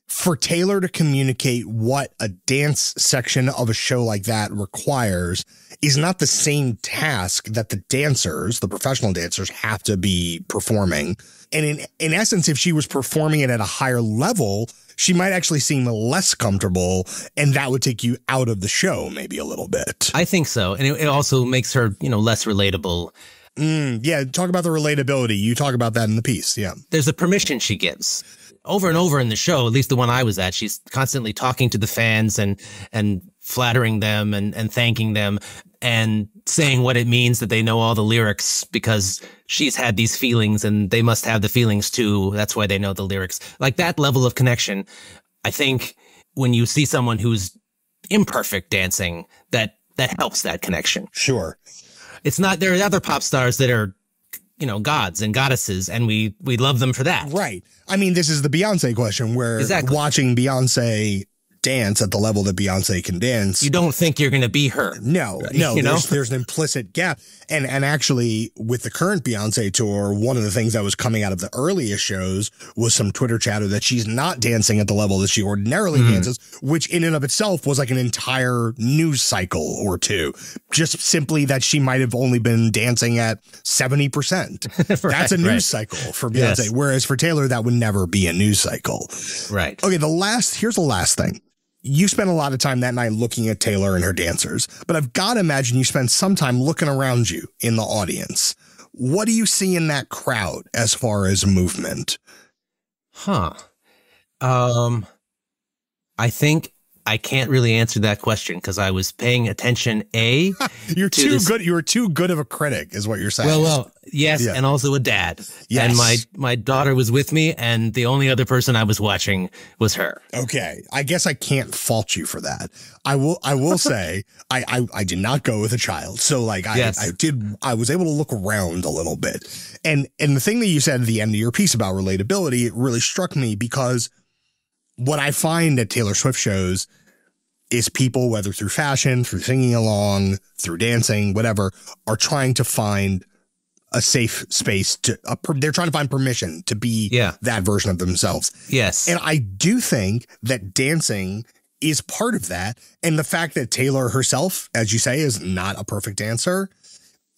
Speaker 2: for Taylor to communicate what a dance section of a show like that requires is not the same task that the dancers, the professional dancers, have to be performing. And in essence, if she was performing it at a higher level, she might actually seem less comfortable, and that would take you out of the show maybe a little bit.
Speaker 5: I think so. And it also makes her, less relatable.
Speaker 2: Yeah, talk about the relatability. You talk about that in the piece, yeah.
Speaker 5: There's a permission she gives. Over and over in the show, at least the one I was at, she's constantly talking to the fans and flattering them and thanking them and saying what it means that they know all the lyrics because she's had these feelings and they must have the feelings too. That's why they know the lyrics. Like that level of connection, I think when you see someone who's imperfect dancing, that helps that connection.
Speaker 2: Sure.
Speaker 5: It's not, there are other pop stars that are, gods and goddesses, and we love them for that.
Speaker 2: Right. I mean, this is the Beyonce question where watching Beyonce dance at the level that Beyonce can dance,
Speaker 5: you don't think you're going to be her.
Speaker 2: No, there's an implicit gap. And actually with the current Beyonce tour, one of the things that was coming out of the earliest shows was some Twitter chatter that she's not dancing at the level that she ordinarily dances, which in and of itself was like an entire news cycle or two. Just simply that she might have only been dancing at 70%. That's a news cycle for Beyonce. Yes. Whereas for Taylor, that would never be a news cycle.
Speaker 5: Right.
Speaker 2: Okay. Here's the last thing. You spent a lot of time that night looking at Taylor and her dancers, but I've got to imagine you spent some time looking around you in the audience. What do you see in that crowd as far as movement?
Speaker 5: I think I can't really answer that question because I was paying attention.
Speaker 2: You're too good. You were too good of a critic, is what you're saying.
Speaker 5: Well, yes, yeah. And also a dad. Yes. And my daughter was with me, and the only other person I was watching was her.
Speaker 2: Okay, I guess I can't fault you for that. I will say I did not go with a child, so I was able to look around a little bit, and the thing that you said at the end of your piece about relatability, it really struck me because what I find at Taylor Swift shows is people, whether through fashion, through singing along, through dancing, whatever, are trying to find a safe space they're trying to find permission to be that version of themselves.
Speaker 5: Yes.
Speaker 2: And I do think that dancing is part of that. And the fact that Taylor herself, as you say, is not a perfect dancer,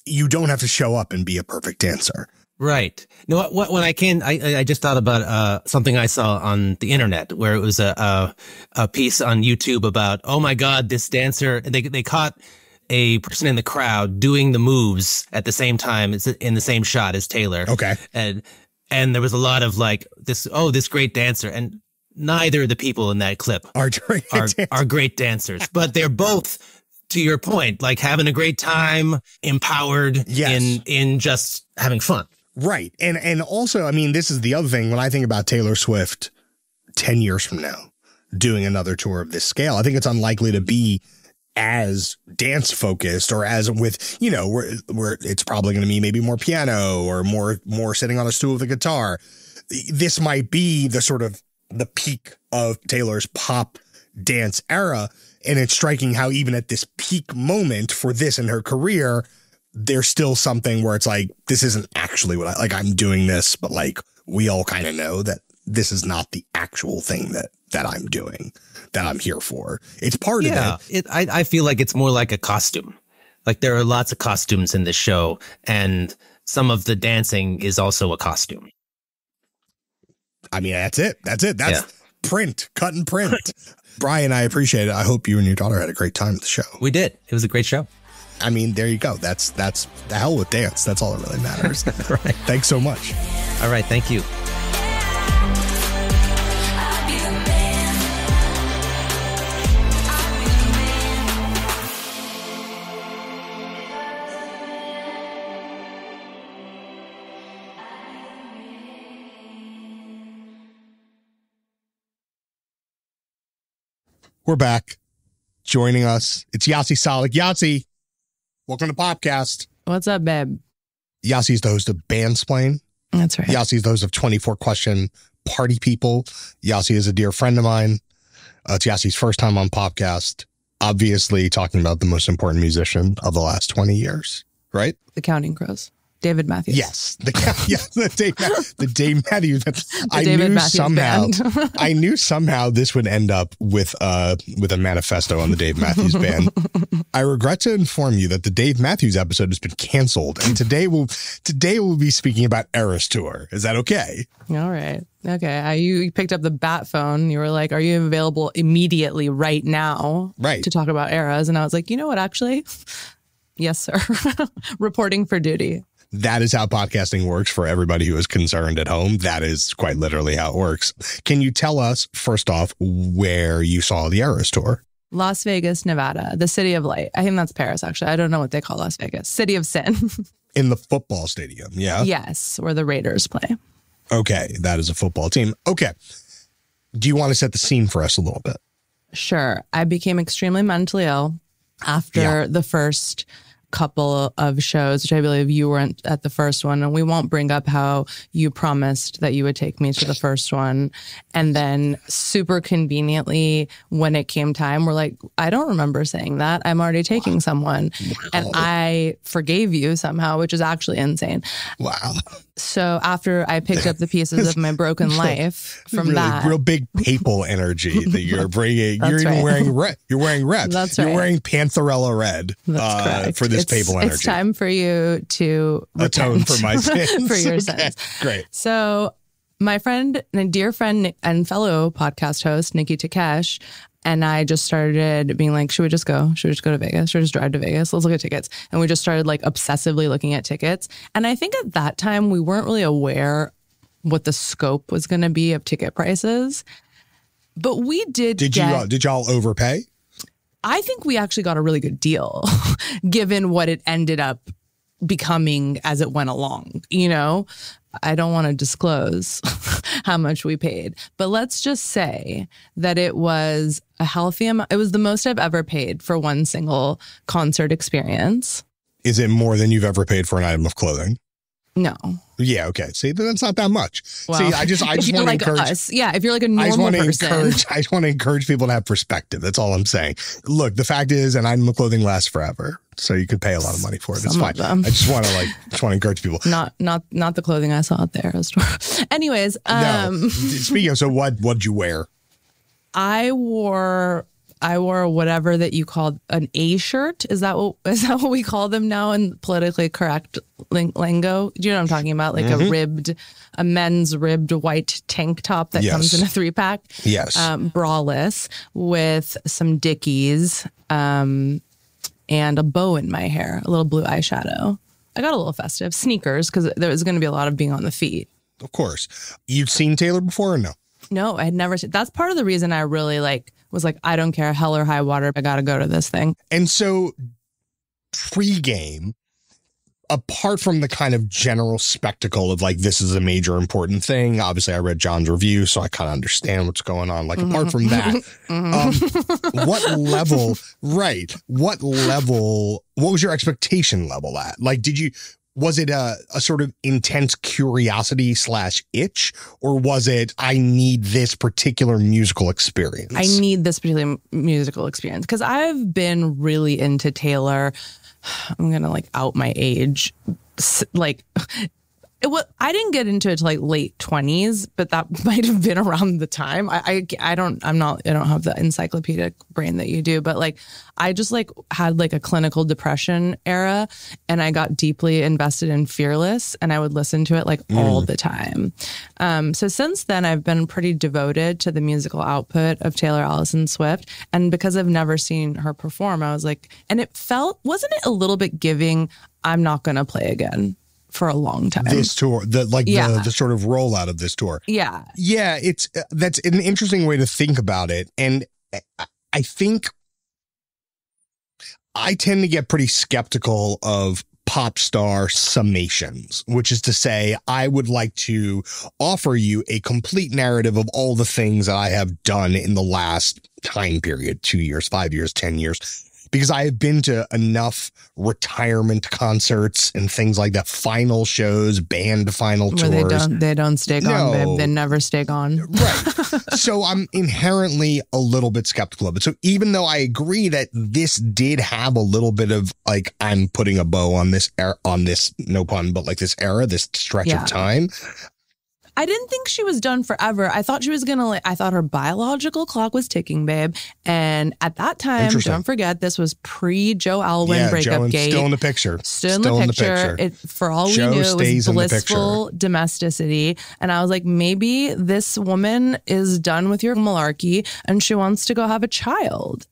Speaker 2: you don't have to show up and be a perfect dancer.
Speaker 5: Right. No, when I just thought about something I saw on the internet where it was a piece on YouTube about, oh my God, this dancer, they caught a person in the crowd doing the moves at the same time. It's in the same shot as Taylor.
Speaker 2: Okay.
Speaker 5: And there was a lot of like this great dancer, and neither of the people in that clip are great dancers, but they're both, to your point, like having a great time, empowered in just having fun.
Speaker 2: Right. And also, I mean, this is the other thing. When I think about Taylor Swift 10 years from now doing another tour of this scale, I think it's unlikely to be as dance focused or as with, you know, where it's probably going to be maybe more piano or more sitting on a stool with a guitar. This might be the sort of the peak of Taylor's pop dance era. And it's striking how even at this peak moment for this in her career, there's still something where it's like, this isn't actually what I'm doing this, but like, we all kind of know that this is not the actual thing that I'm doing, that I'm here for. It's part of it.
Speaker 5: I feel like it's more like a costume. Like there are lots of costumes in this show, and some of the dancing is also a costume.
Speaker 2: I mean, that's it. That's print, cut and print. Brian, I appreciate it. I hope you and your daughter had a great time at the show.
Speaker 5: We did. It was a great show.
Speaker 2: I mean, there you go. That's the hell with dance. That's all that really matters.
Speaker 5: Right.
Speaker 2: Thanks so much.
Speaker 5: All right. Thank you.
Speaker 2: We're back. Joining us, it's Yasi Salek. Yasi, welcome to Popcast.
Speaker 6: What's up, babe?
Speaker 2: Yasi's the host of Bandsplain.
Speaker 6: That's right.
Speaker 2: Yasi's the host of 24 Question Party People. Yasi is a dear friend of mine. It's Yasi's first time on Popcast. Obviously talking about the most important musician of the last 20 years, right?
Speaker 6: The Counting Crows. David Matthews.
Speaker 2: Yes. The Dave Matthews. I knew somehow this would end up with a manifesto on the Dave Matthews Band. I regret to inform you that the Dave Matthews episode has been canceled, and today we'll be speaking about Eras Tour. Is that okay?
Speaker 6: All right. Okay. You picked up the bat phone. You were like, "Are you available immediately right now?"
Speaker 2: Right.
Speaker 6: To talk about Eras, and I was like, "You know what? Actually, yes, sir." Reporting for duty.
Speaker 2: That is how podcasting works for everybody who is concerned at home. That is quite literally how it works. Can you tell us, first off, where you saw the Eras Tour?
Speaker 6: Las Vegas, Nevada, the City of Light. I think that's Paris, actually. I don't know what they call Las Vegas. City of Sin.
Speaker 2: In the football stadium, yeah?
Speaker 6: Yes, where the Raiders play.
Speaker 2: Okay, that is a football team. Okay. Do you want to set the scene for us a little bit?
Speaker 6: Sure. I became extremely mentally ill after the first couple of shows, which I believe you weren't at the first one, and we won't bring up how you promised that you would take me to the first one, and then super conveniently when it came time, we're like, I don't remember saying that. I'm already taking someone. And I forgave you somehow, which is actually insane.
Speaker 2: Wow.
Speaker 6: So after I picked up the pieces of my broken life from
Speaker 2: really,
Speaker 6: that,
Speaker 2: real big papal energy that you're bringing. You're even wearing red. You're wearing red.
Speaker 6: That's
Speaker 2: You're
Speaker 6: right.
Speaker 2: wearing Pantherella red.
Speaker 6: That's correct.
Speaker 2: For this papal energy.
Speaker 6: It's time for you to
Speaker 2: atone for my sins.
Speaker 6: For your sins.
Speaker 2: Great.
Speaker 6: So my friend and dear friend and fellow podcast host, Nikki Takesh, and I just started being like, should we just go? Should we just go to Vegas? Should we just drive to Vegas? Let's look at tickets. And we just started like obsessively looking at tickets. And I think at that time, we weren't really aware what the scope was going to be of ticket prices. But we did y'all overpay? I think we actually got a really good deal, given what it ended up becoming as it went along. You know, I don't want to disclose how much we paid, but let's just say that it was a healthy amount. It was the most I've ever paid for one single concert experience.
Speaker 2: Is it more than you've ever paid for an item of clothing?
Speaker 6: No.
Speaker 2: Yeah, okay. See, that's not that much.
Speaker 6: Well,
Speaker 2: see, I just want to encourage
Speaker 6: us. Yeah, if you're like a normal person.
Speaker 2: I just want to encourage people to have perspective. That's all I'm saying. Look, the fact is an item of clothing lasts forever, so you could pay a lot of money for it. It's fine. I just want to encourage people.
Speaker 6: Not the clothing I saw at the Eras Tour. Anyways,
Speaker 2: no. Speaking of, so what'd you wear?
Speaker 6: I wore I wore whatever that you called an A shirt. Is that what we call them now in politically correct lingo? Do you know what I'm talking about? Like a men's ribbed white tank top that comes in a 3-pack.
Speaker 2: Yes.
Speaker 6: Braless with some Dickies and a bow in my hair, a little blue eyeshadow. I got a little festive. Sneakers, because there was going to be a lot of being on the feet.
Speaker 2: Of course. You'd seen Taylor before or no?
Speaker 6: No, I had never seen. That's part of the reason I really was like, I don't care, hell or high water, I got to go to this thing.
Speaker 2: And so pre-game, apart from the kind of general spectacle of like, this is a major important thing. Obviously, I read John's review, so I kind of understand what's going on. Like, apart from that, what was your expectation level at? Like, was it a sort of intense curiosity / itch, or was it, I need this particular musical experience?
Speaker 6: I need this particular musical experience because I've been really into Taylor. I'm going to out my age. I didn't get into it till late 20s, but that might have been around the time. I don't have the encyclopedic brain that you do, but I just had a clinical depression era, and I got deeply invested in Fearless, and I would listen to it all the time. So since then I've been pretty devoted to the musical output of Taylor Allison Swift. And because I've never seen her perform, I was and it wasn't it a little bit giving I'm Not Gonna Play Again for a long time.
Speaker 2: This tour, the sort of rollout of this tour.
Speaker 6: Yeah.
Speaker 2: Yeah, that's an interesting way to think about it. And I think I tend to get pretty skeptical of pop star summations, which is to say, I would like to offer you a complete narrative of all the things that I have done in the last time period, 2 years, 5 years, 10 years. Because I have been to enough retirement concerts and things like that, final shows, band final tours.
Speaker 6: They don't stay gone, babe. They never stay gone.
Speaker 2: Right. So I'm inherently a little bit skeptical of it. So even though I agree that this did have a little bit of I'm putting a bow on this no pun, but this era, this stretch of time.
Speaker 6: I didn't think she was done forever. I thought she was going to, I thought her biological clock was ticking, babe. And at that time, don't forget, this was pre-Joe Alwyn breakup gate.
Speaker 2: Still in the picture.
Speaker 6: Still in the picture. For all we knew, it was blissful domesticity. And I was like, maybe this woman is done with your malarkey and she wants to go have a child.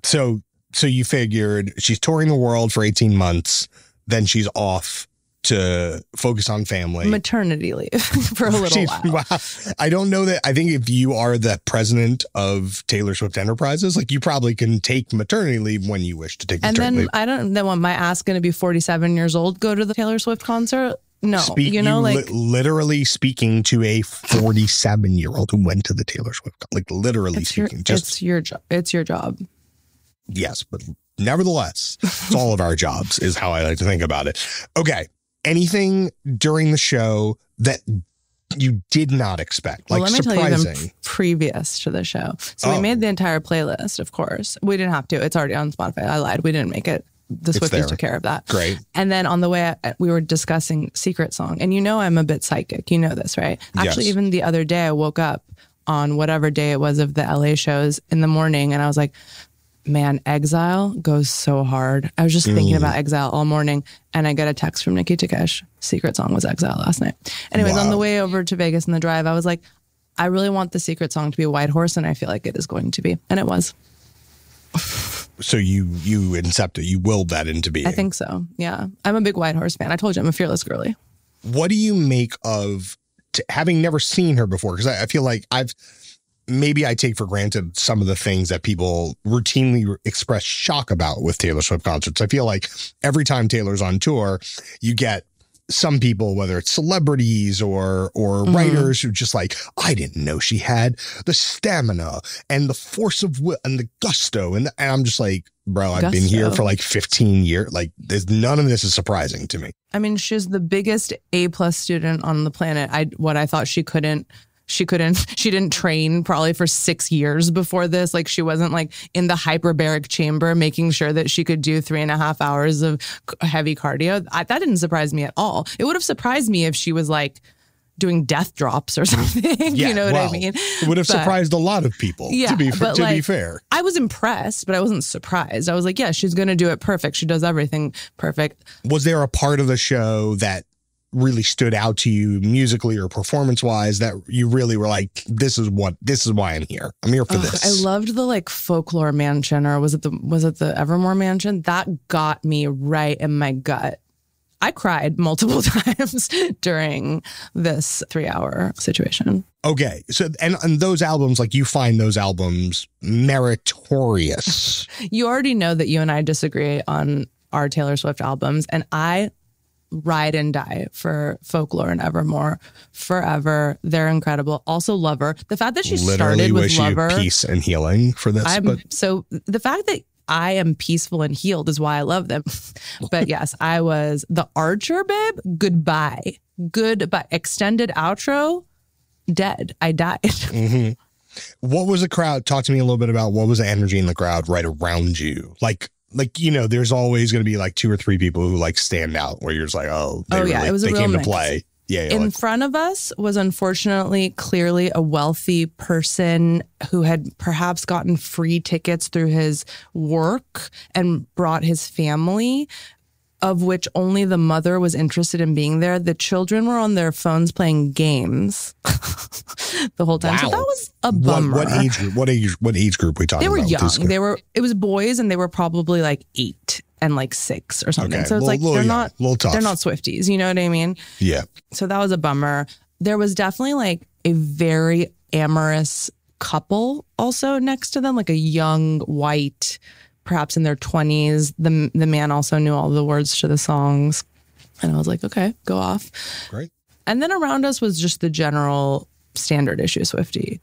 Speaker 2: So you figured she's touring the world for 18 months, then she's off to focus on family.
Speaker 6: Maternity leave for a little while.
Speaker 2: Wow. I don't know that. I think if you are the president of Taylor Swift Enterprises, you probably can take maternity leave when you wish to take maternity leave.
Speaker 6: I don't know, my ass going to be 47 years old, go to the Taylor Swift concert? No.
Speaker 2: Literally speaking to a 47-year-old who went to the Taylor Swift, literally speaking.
Speaker 6: It's your job. It's your job.
Speaker 2: Yes, but nevertheless, it's all of our jobs is how I like to think about it. Okay. Anything during the show that you did not expect?
Speaker 6: Let me
Speaker 2: surprising.
Speaker 6: tell you them previous to the show. So we made the entire playlist, of course. We didn't have to. It's already on Spotify. I lied. We didn't make it. The Swifties took care of that.
Speaker 2: Great.
Speaker 6: And then on the way, we were discussing Secret Song. And I'm a bit psychic. You know this, right? Actually, even the other day, I woke up on whatever day it was of the LA shows in the morning. And I was like, man, Exile goes so hard. I was just thinking about Exile all morning, and I get a text from Nikki Takesh. Secret Song was Exile last night. Anyways, on the way over to Vegas in the drive, I was like, I really want the Secret Song to be a White Horse, and I feel like it is going to be. And it was.
Speaker 2: So you accepted, you willed that into being.
Speaker 6: I think so, yeah. I'm a big White Horse fan. I told you, I'm a Fearless girly.
Speaker 2: What do you make of, having never seen her before? Because I feel like maybe I take for granted some of the things that people routinely express shock about with Taylor Swift concerts. I feel like every time Taylor's on tour, you get some people, whether it's celebrities or writers, who just I didn't know she had the stamina and the force of will and the gusto. And I'm just bro, I've been here for 15 years. None of this is surprising to me.
Speaker 6: I mean, she's the biggest A+ student on the planet. I thought she didn't train probably for 6 years before this. She wasn't in the hyperbaric chamber making sure that she could do 3.5 hours of heavy cardio. That didn't surprise me at all. It would have surprised me if she was doing death drops or something.
Speaker 2: Yeah,
Speaker 6: you know what I
Speaker 2: well,
Speaker 6: mean?
Speaker 2: It would have surprised a lot of people, to be fair.
Speaker 6: I was impressed, but I wasn't surprised. I was like, yeah, she's going to do it perfect. She does everything perfect.
Speaker 2: Was there a part of the show that really stood out to you musically or performance-wise that you really were like, this is why I'm here. I'm here for this.
Speaker 6: I loved the like folklore mansion, or was it the Evermore mansion? That got me right in my gut. I cried multiple times during this 3-hour situation.
Speaker 2: Okay. So, and those albums, like, you find those albums meritorious.
Speaker 6: You already know that you and I disagree on our Taylor Swift albums, and I ride and die for Folklore and Evermore forever. They're incredible. Also Lover. The fact that she started with Lover.
Speaker 2: Wish you peace and healing for this.
Speaker 6: So the fact that I am peaceful and healed is why I love them. But yes, I was the Archer, babe. Goodbye. Extended outro. Dead. I died.
Speaker 2: Mm-hmm. What was the crowd? Talk to me a little bit about what was the energy in the crowd right around you? Like, you know, there's always going to be like 2 or 3 people who like stand out where you're just like, it was a real mix. To play. Yeah.
Speaker 6: In front of us was unfortunately clearly a wealthy person who had perhaps gotten free tickets through his work and brought his family, of which only the mother was interested in being there. The children were on their phones playing games the whole time. Wow. So that was a bummer.
Speaker 2: What age group we talking about?
Speaker 6: They were young. It was boys, and they were probably like 8 and like 6 or something. Okay. So it's they're not Swifties. You know what I mean?
Speaker 2: Yeah.
Speaker 6: So that was a bummer. There was definitely like a very amorous couple also next to them, like a young white, perhaps in their 20s. The man also knew all the words to the songs. And I was like, okay, go off.
Speaker 2: Great.
Speaker 6: And then around us was just the general standard issue Swiftie.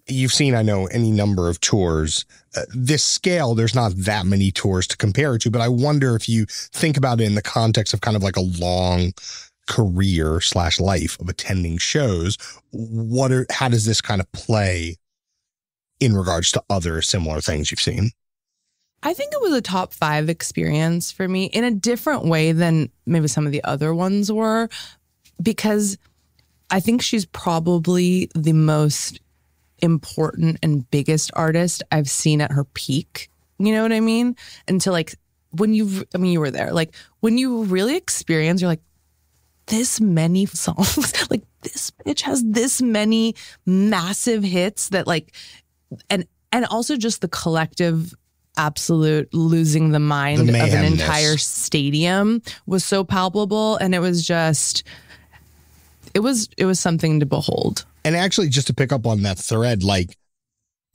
Speaker 2: You've seen, I know, any number of tours. This scale, there's not that many tours to compare it to, but I wonder if you think about it in the context of kind of like a long career / life of attending shows, how does this kind of play in regards to other similar things you've seen?
Speaker 6: I think it was a top 5 experience for me in a different way than maybe some of the other ones were, because I think she's probably the most important and biggest artist I've seen at her peak. You know what I mean? And to like, you were there, like when you really experience, you're like, this many songs, like this bitch has this many massive hits that like, and also just the collective absolute losing the mind of an entire stadium was so palpable. And it was just, it was something to behold.
Speaker 2: And actually, just to pick up on that thread, like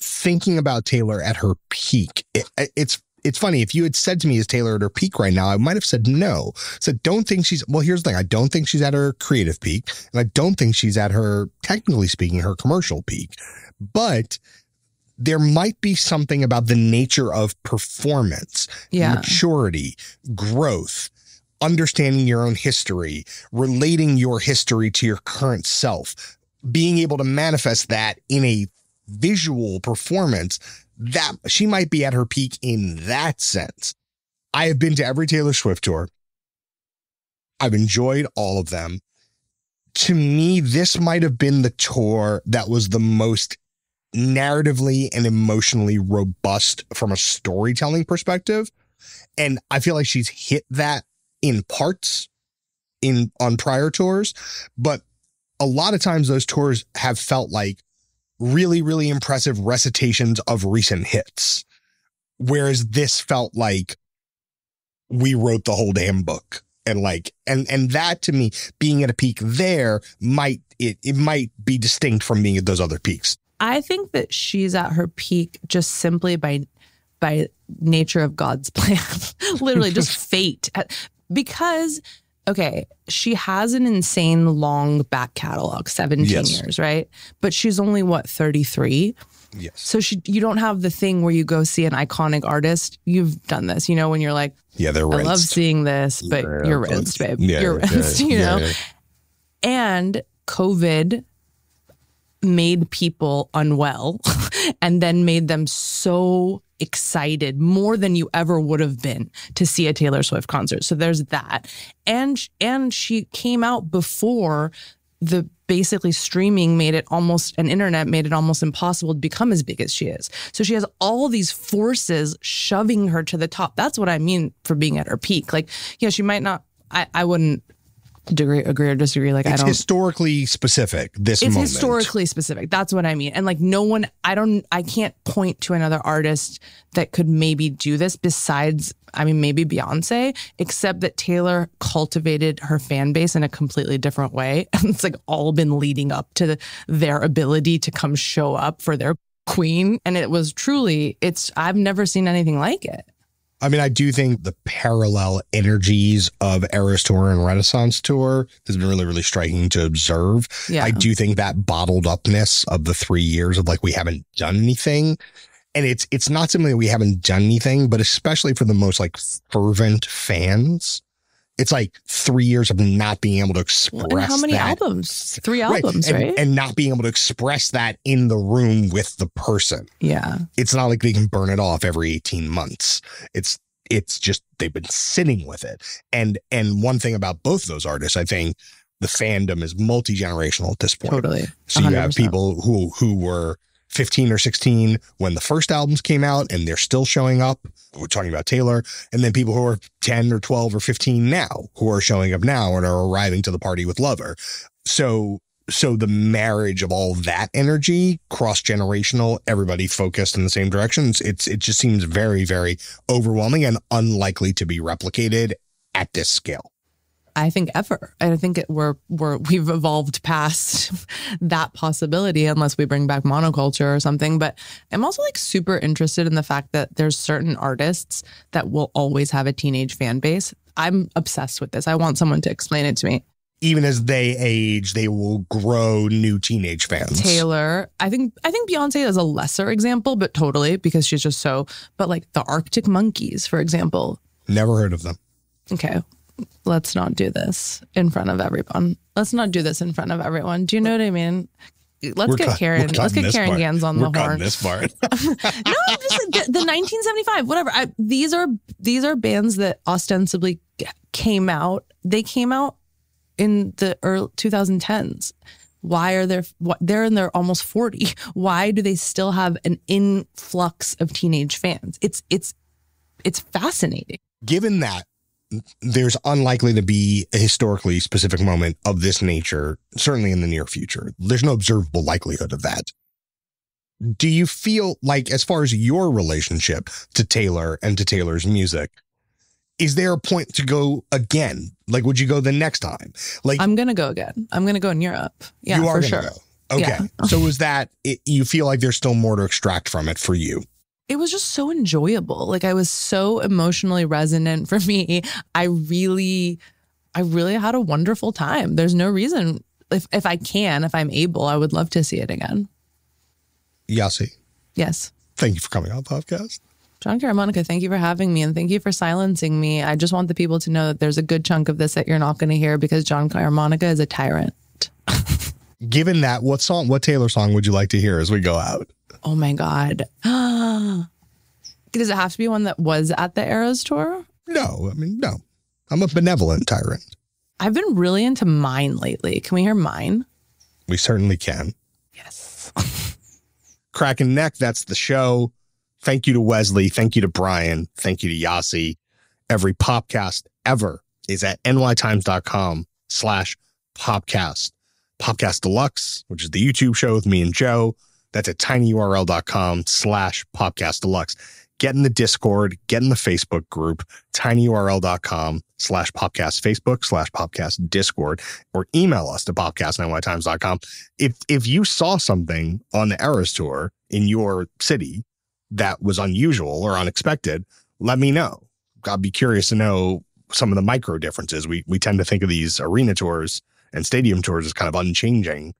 Speaker 2: thinking about Taylor at her peak, it's funny. If you had said to me, is Taylor at her peak right now? I might have said no. So don't think here's the thing. I don't think she's at her creative peak. And I don't think she's at her, technically speaking, her commercial peak. But there might be something about the nature of performance, maturity, growth, understanding your own history, relating your history to your current self, being able to manifest that in a visual performance, that she might be at her peak in that sense. I have been to every Taylor Swift tour. I've enjoyed all of them. To me, this might have been the tour that was the most narratively and emotionally robust from a storytelling perspective. And I feel like she's hit that in parts on prior tours, but a lot of times those tours have felt like really, really impressive recitations of recent hits. Whereas this felt like we wrote the whole damn book. And like, and that to me, being at a peak there might be distinct from being at those other peaks.
Speaker 6: I think that she's at her peak just simply by nature of God's plan, literally just fate. Because, okay, she has an insane long back catalog, 17 years, right? But she's only, 33?
Speaker 2: Yes.
Speaker 6: So you don't have the thing where you go see an iconic artist. You've done this, you know, when you're like,
Speaker 2: yeah, they're rinsed.
Speaker 6: I love seeing this, but you're rinsed, babe. Yeah, you're rinsed, you know? Yeah. And COVID made people unwell and then made them so excited, more than you ever would have been, to see a Taylor Swift concert. So there's that. And she came out before the basically streaming made it almost, and internet made it almost impossible to become as big as she is. So she has all these forces shoving her to the top. That's what I mean for being at her peak. Like, yeah, she might not, I wouldn't agree or disagree. Like,
Speaker 2: it's historically specific, this moment.
Speaker 6: It's historically specific. That's what I mean. And like I can't point to another artist that could maybe do this besides, maybe Beyonce, except that Taylor cultivated her fan base in a completely different way. And it's like all been leading up to their ability to come show up for their queen. And it was truly, I've never seen anything like it.
Speaker 2: I do think the parallel energies of Eras Tour and Renaissance Tour has been really, really striking to observe.
Speaker 6: Yeah.
Speaker 2: I do think that bottled upness of the 3 years of like, we haven't done anything. And it's not simply that we haven't done anything, but especially for the most like fervent fans, it's like 3 years of not being able to express
Speaker 6: and how many
Speaker 2: that.
Speaker 6: Albums? 3 albums, right?
Speaker 2: And not being able to express that in the room with the person.
Speaker 6: Yeah.
Speaker 2: It's not like they can burn it off every 18 months. It's just they've been sitting with it. And one thing about both of those artists, I think the fandom is multi-generational at this point.
Speaker 6: Totally.
Speaker 2: So you
Speaker 6: 100%.
Speaker 2: have people who were 15 or 16 when the first albums came out and they're still showing up. We're talking about Taylor. And then people who are 10 or 12 or 15 now who are showing up now and are arriving to the party with Lover. So the marriage of all that energy, cross-generational, everybody focused in the same directions, it just seems very, very overwhelming and unlikely to be replicated at this scale.
Speaker 6: I think ever. I think we've evolved past that possibility unless we bring back monoculture or something. But I'm also like super interested in the fact that there's certain artists that will always have a teenage fan base. I'm obsessed with this. I want someone to explain it to me.
Speaker 2: Even as they age, they will grow new teenage fans.
Speaker 6: Taylor, I think Beyonce is a lesser example, but totally, because she's just so, but like the Arctic Monkeys, for example.
Speaker 2: Never heard of them.
Speaker 6: Okay. Let's not do this in front of everyone. Let's not do this in front of everyone. Do you know what I mean? Let's get Karen Gans on the horn.
Speaker 2: This part.
Speaker 6: No, just the 1975, whatever. These are bands that ostensibly came out. They came out in the early 2010s. Why are they're in their almost 40? Why do they still have an influx of teenage fans? It's fascinating.
Speaker 2: Given that there's unlikely to be a historically specific moment of this nature, certainly in the near future, there's no observable likelihood of that. Do you feel like, as far as your relationship to Taylor and to Taylor's music, is there a point to go again? Like, would you go the next time? Like,
Speaker 6: I'm going to go again. I'm going to go in Europe. Yeah,
Speaker 2: you are
Speaker 6: for sure.
Speaker 2: Go. Okay.
Speaker 6: Yeah.
Speaker 2: So is that, you feel like there's still more to extract from it for you?
Speaker 6: It was just so enjoyable. Like, I was so emotionally resonant for me. I really had a wonderful time. There's no reason, if I'm able, I would love to see it again.
Speaker 2: Yasi.
Speaker 6: Yes.
Speaker 2: Thank you for coming on the podcast.
Speaker 6: John Monica, thank you for having me, and thank you for silencing me. I just want the people to know that there's a good chunk of this that you're not going to hear because John Monica is a tyrant.
Speaker 2: Given that, what Taylor song would you like to hear as we go out?
Speaker 6: Oh my God. Does it have to be one that was at the Eras Tour?
Speaker 2: No, no. I'm a benevolent tyrant.
Speaker 6: I've been really into Mine lately. Can we hear Mine?
Speaker 2: We certainly can.
Speaker 6: Yes.
Speaker 2: Crack and Neck, that's the show. Thank you to Wesley. Thank you to Brian. Thank you to Yasi. Every podcast ever is at nytimes.com/popcast. Popcast Deluxe, which is the YouTube show with me and Joe. That's at tinyurl.com/Popcast Deluxe. Get in the Discord, get in the Facebook group, tinyurl.com/Popcast Facebook/Popcast Discord, or email us to popcast@nytimes.com. If you saw something on the Eras Tour in your city that was unusual or unexpected, let me know. I'd be curious to know some of the micro differences. We tend to think of these arena tours and stadium tours as kind of unchanging,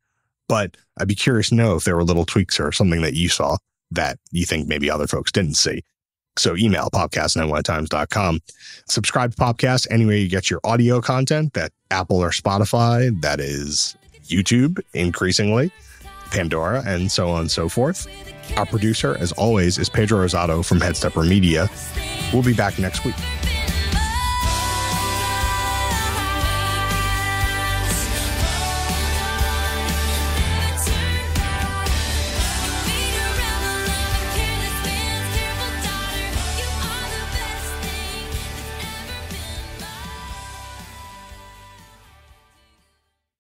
Speaker 2: but I'd be curious to know if there were little tweaks or something that you saw that you think maybe other folks didn't see. So email popcast@nytimes.com. Subscribe to Popcast anywhere you get your audio content, that Apple or Spotify, that is YouTube increasingly, Pandora, and so on and so forth. Our producer, as always, is Pedro Rosado from Headstepper Media. We'll be back next week.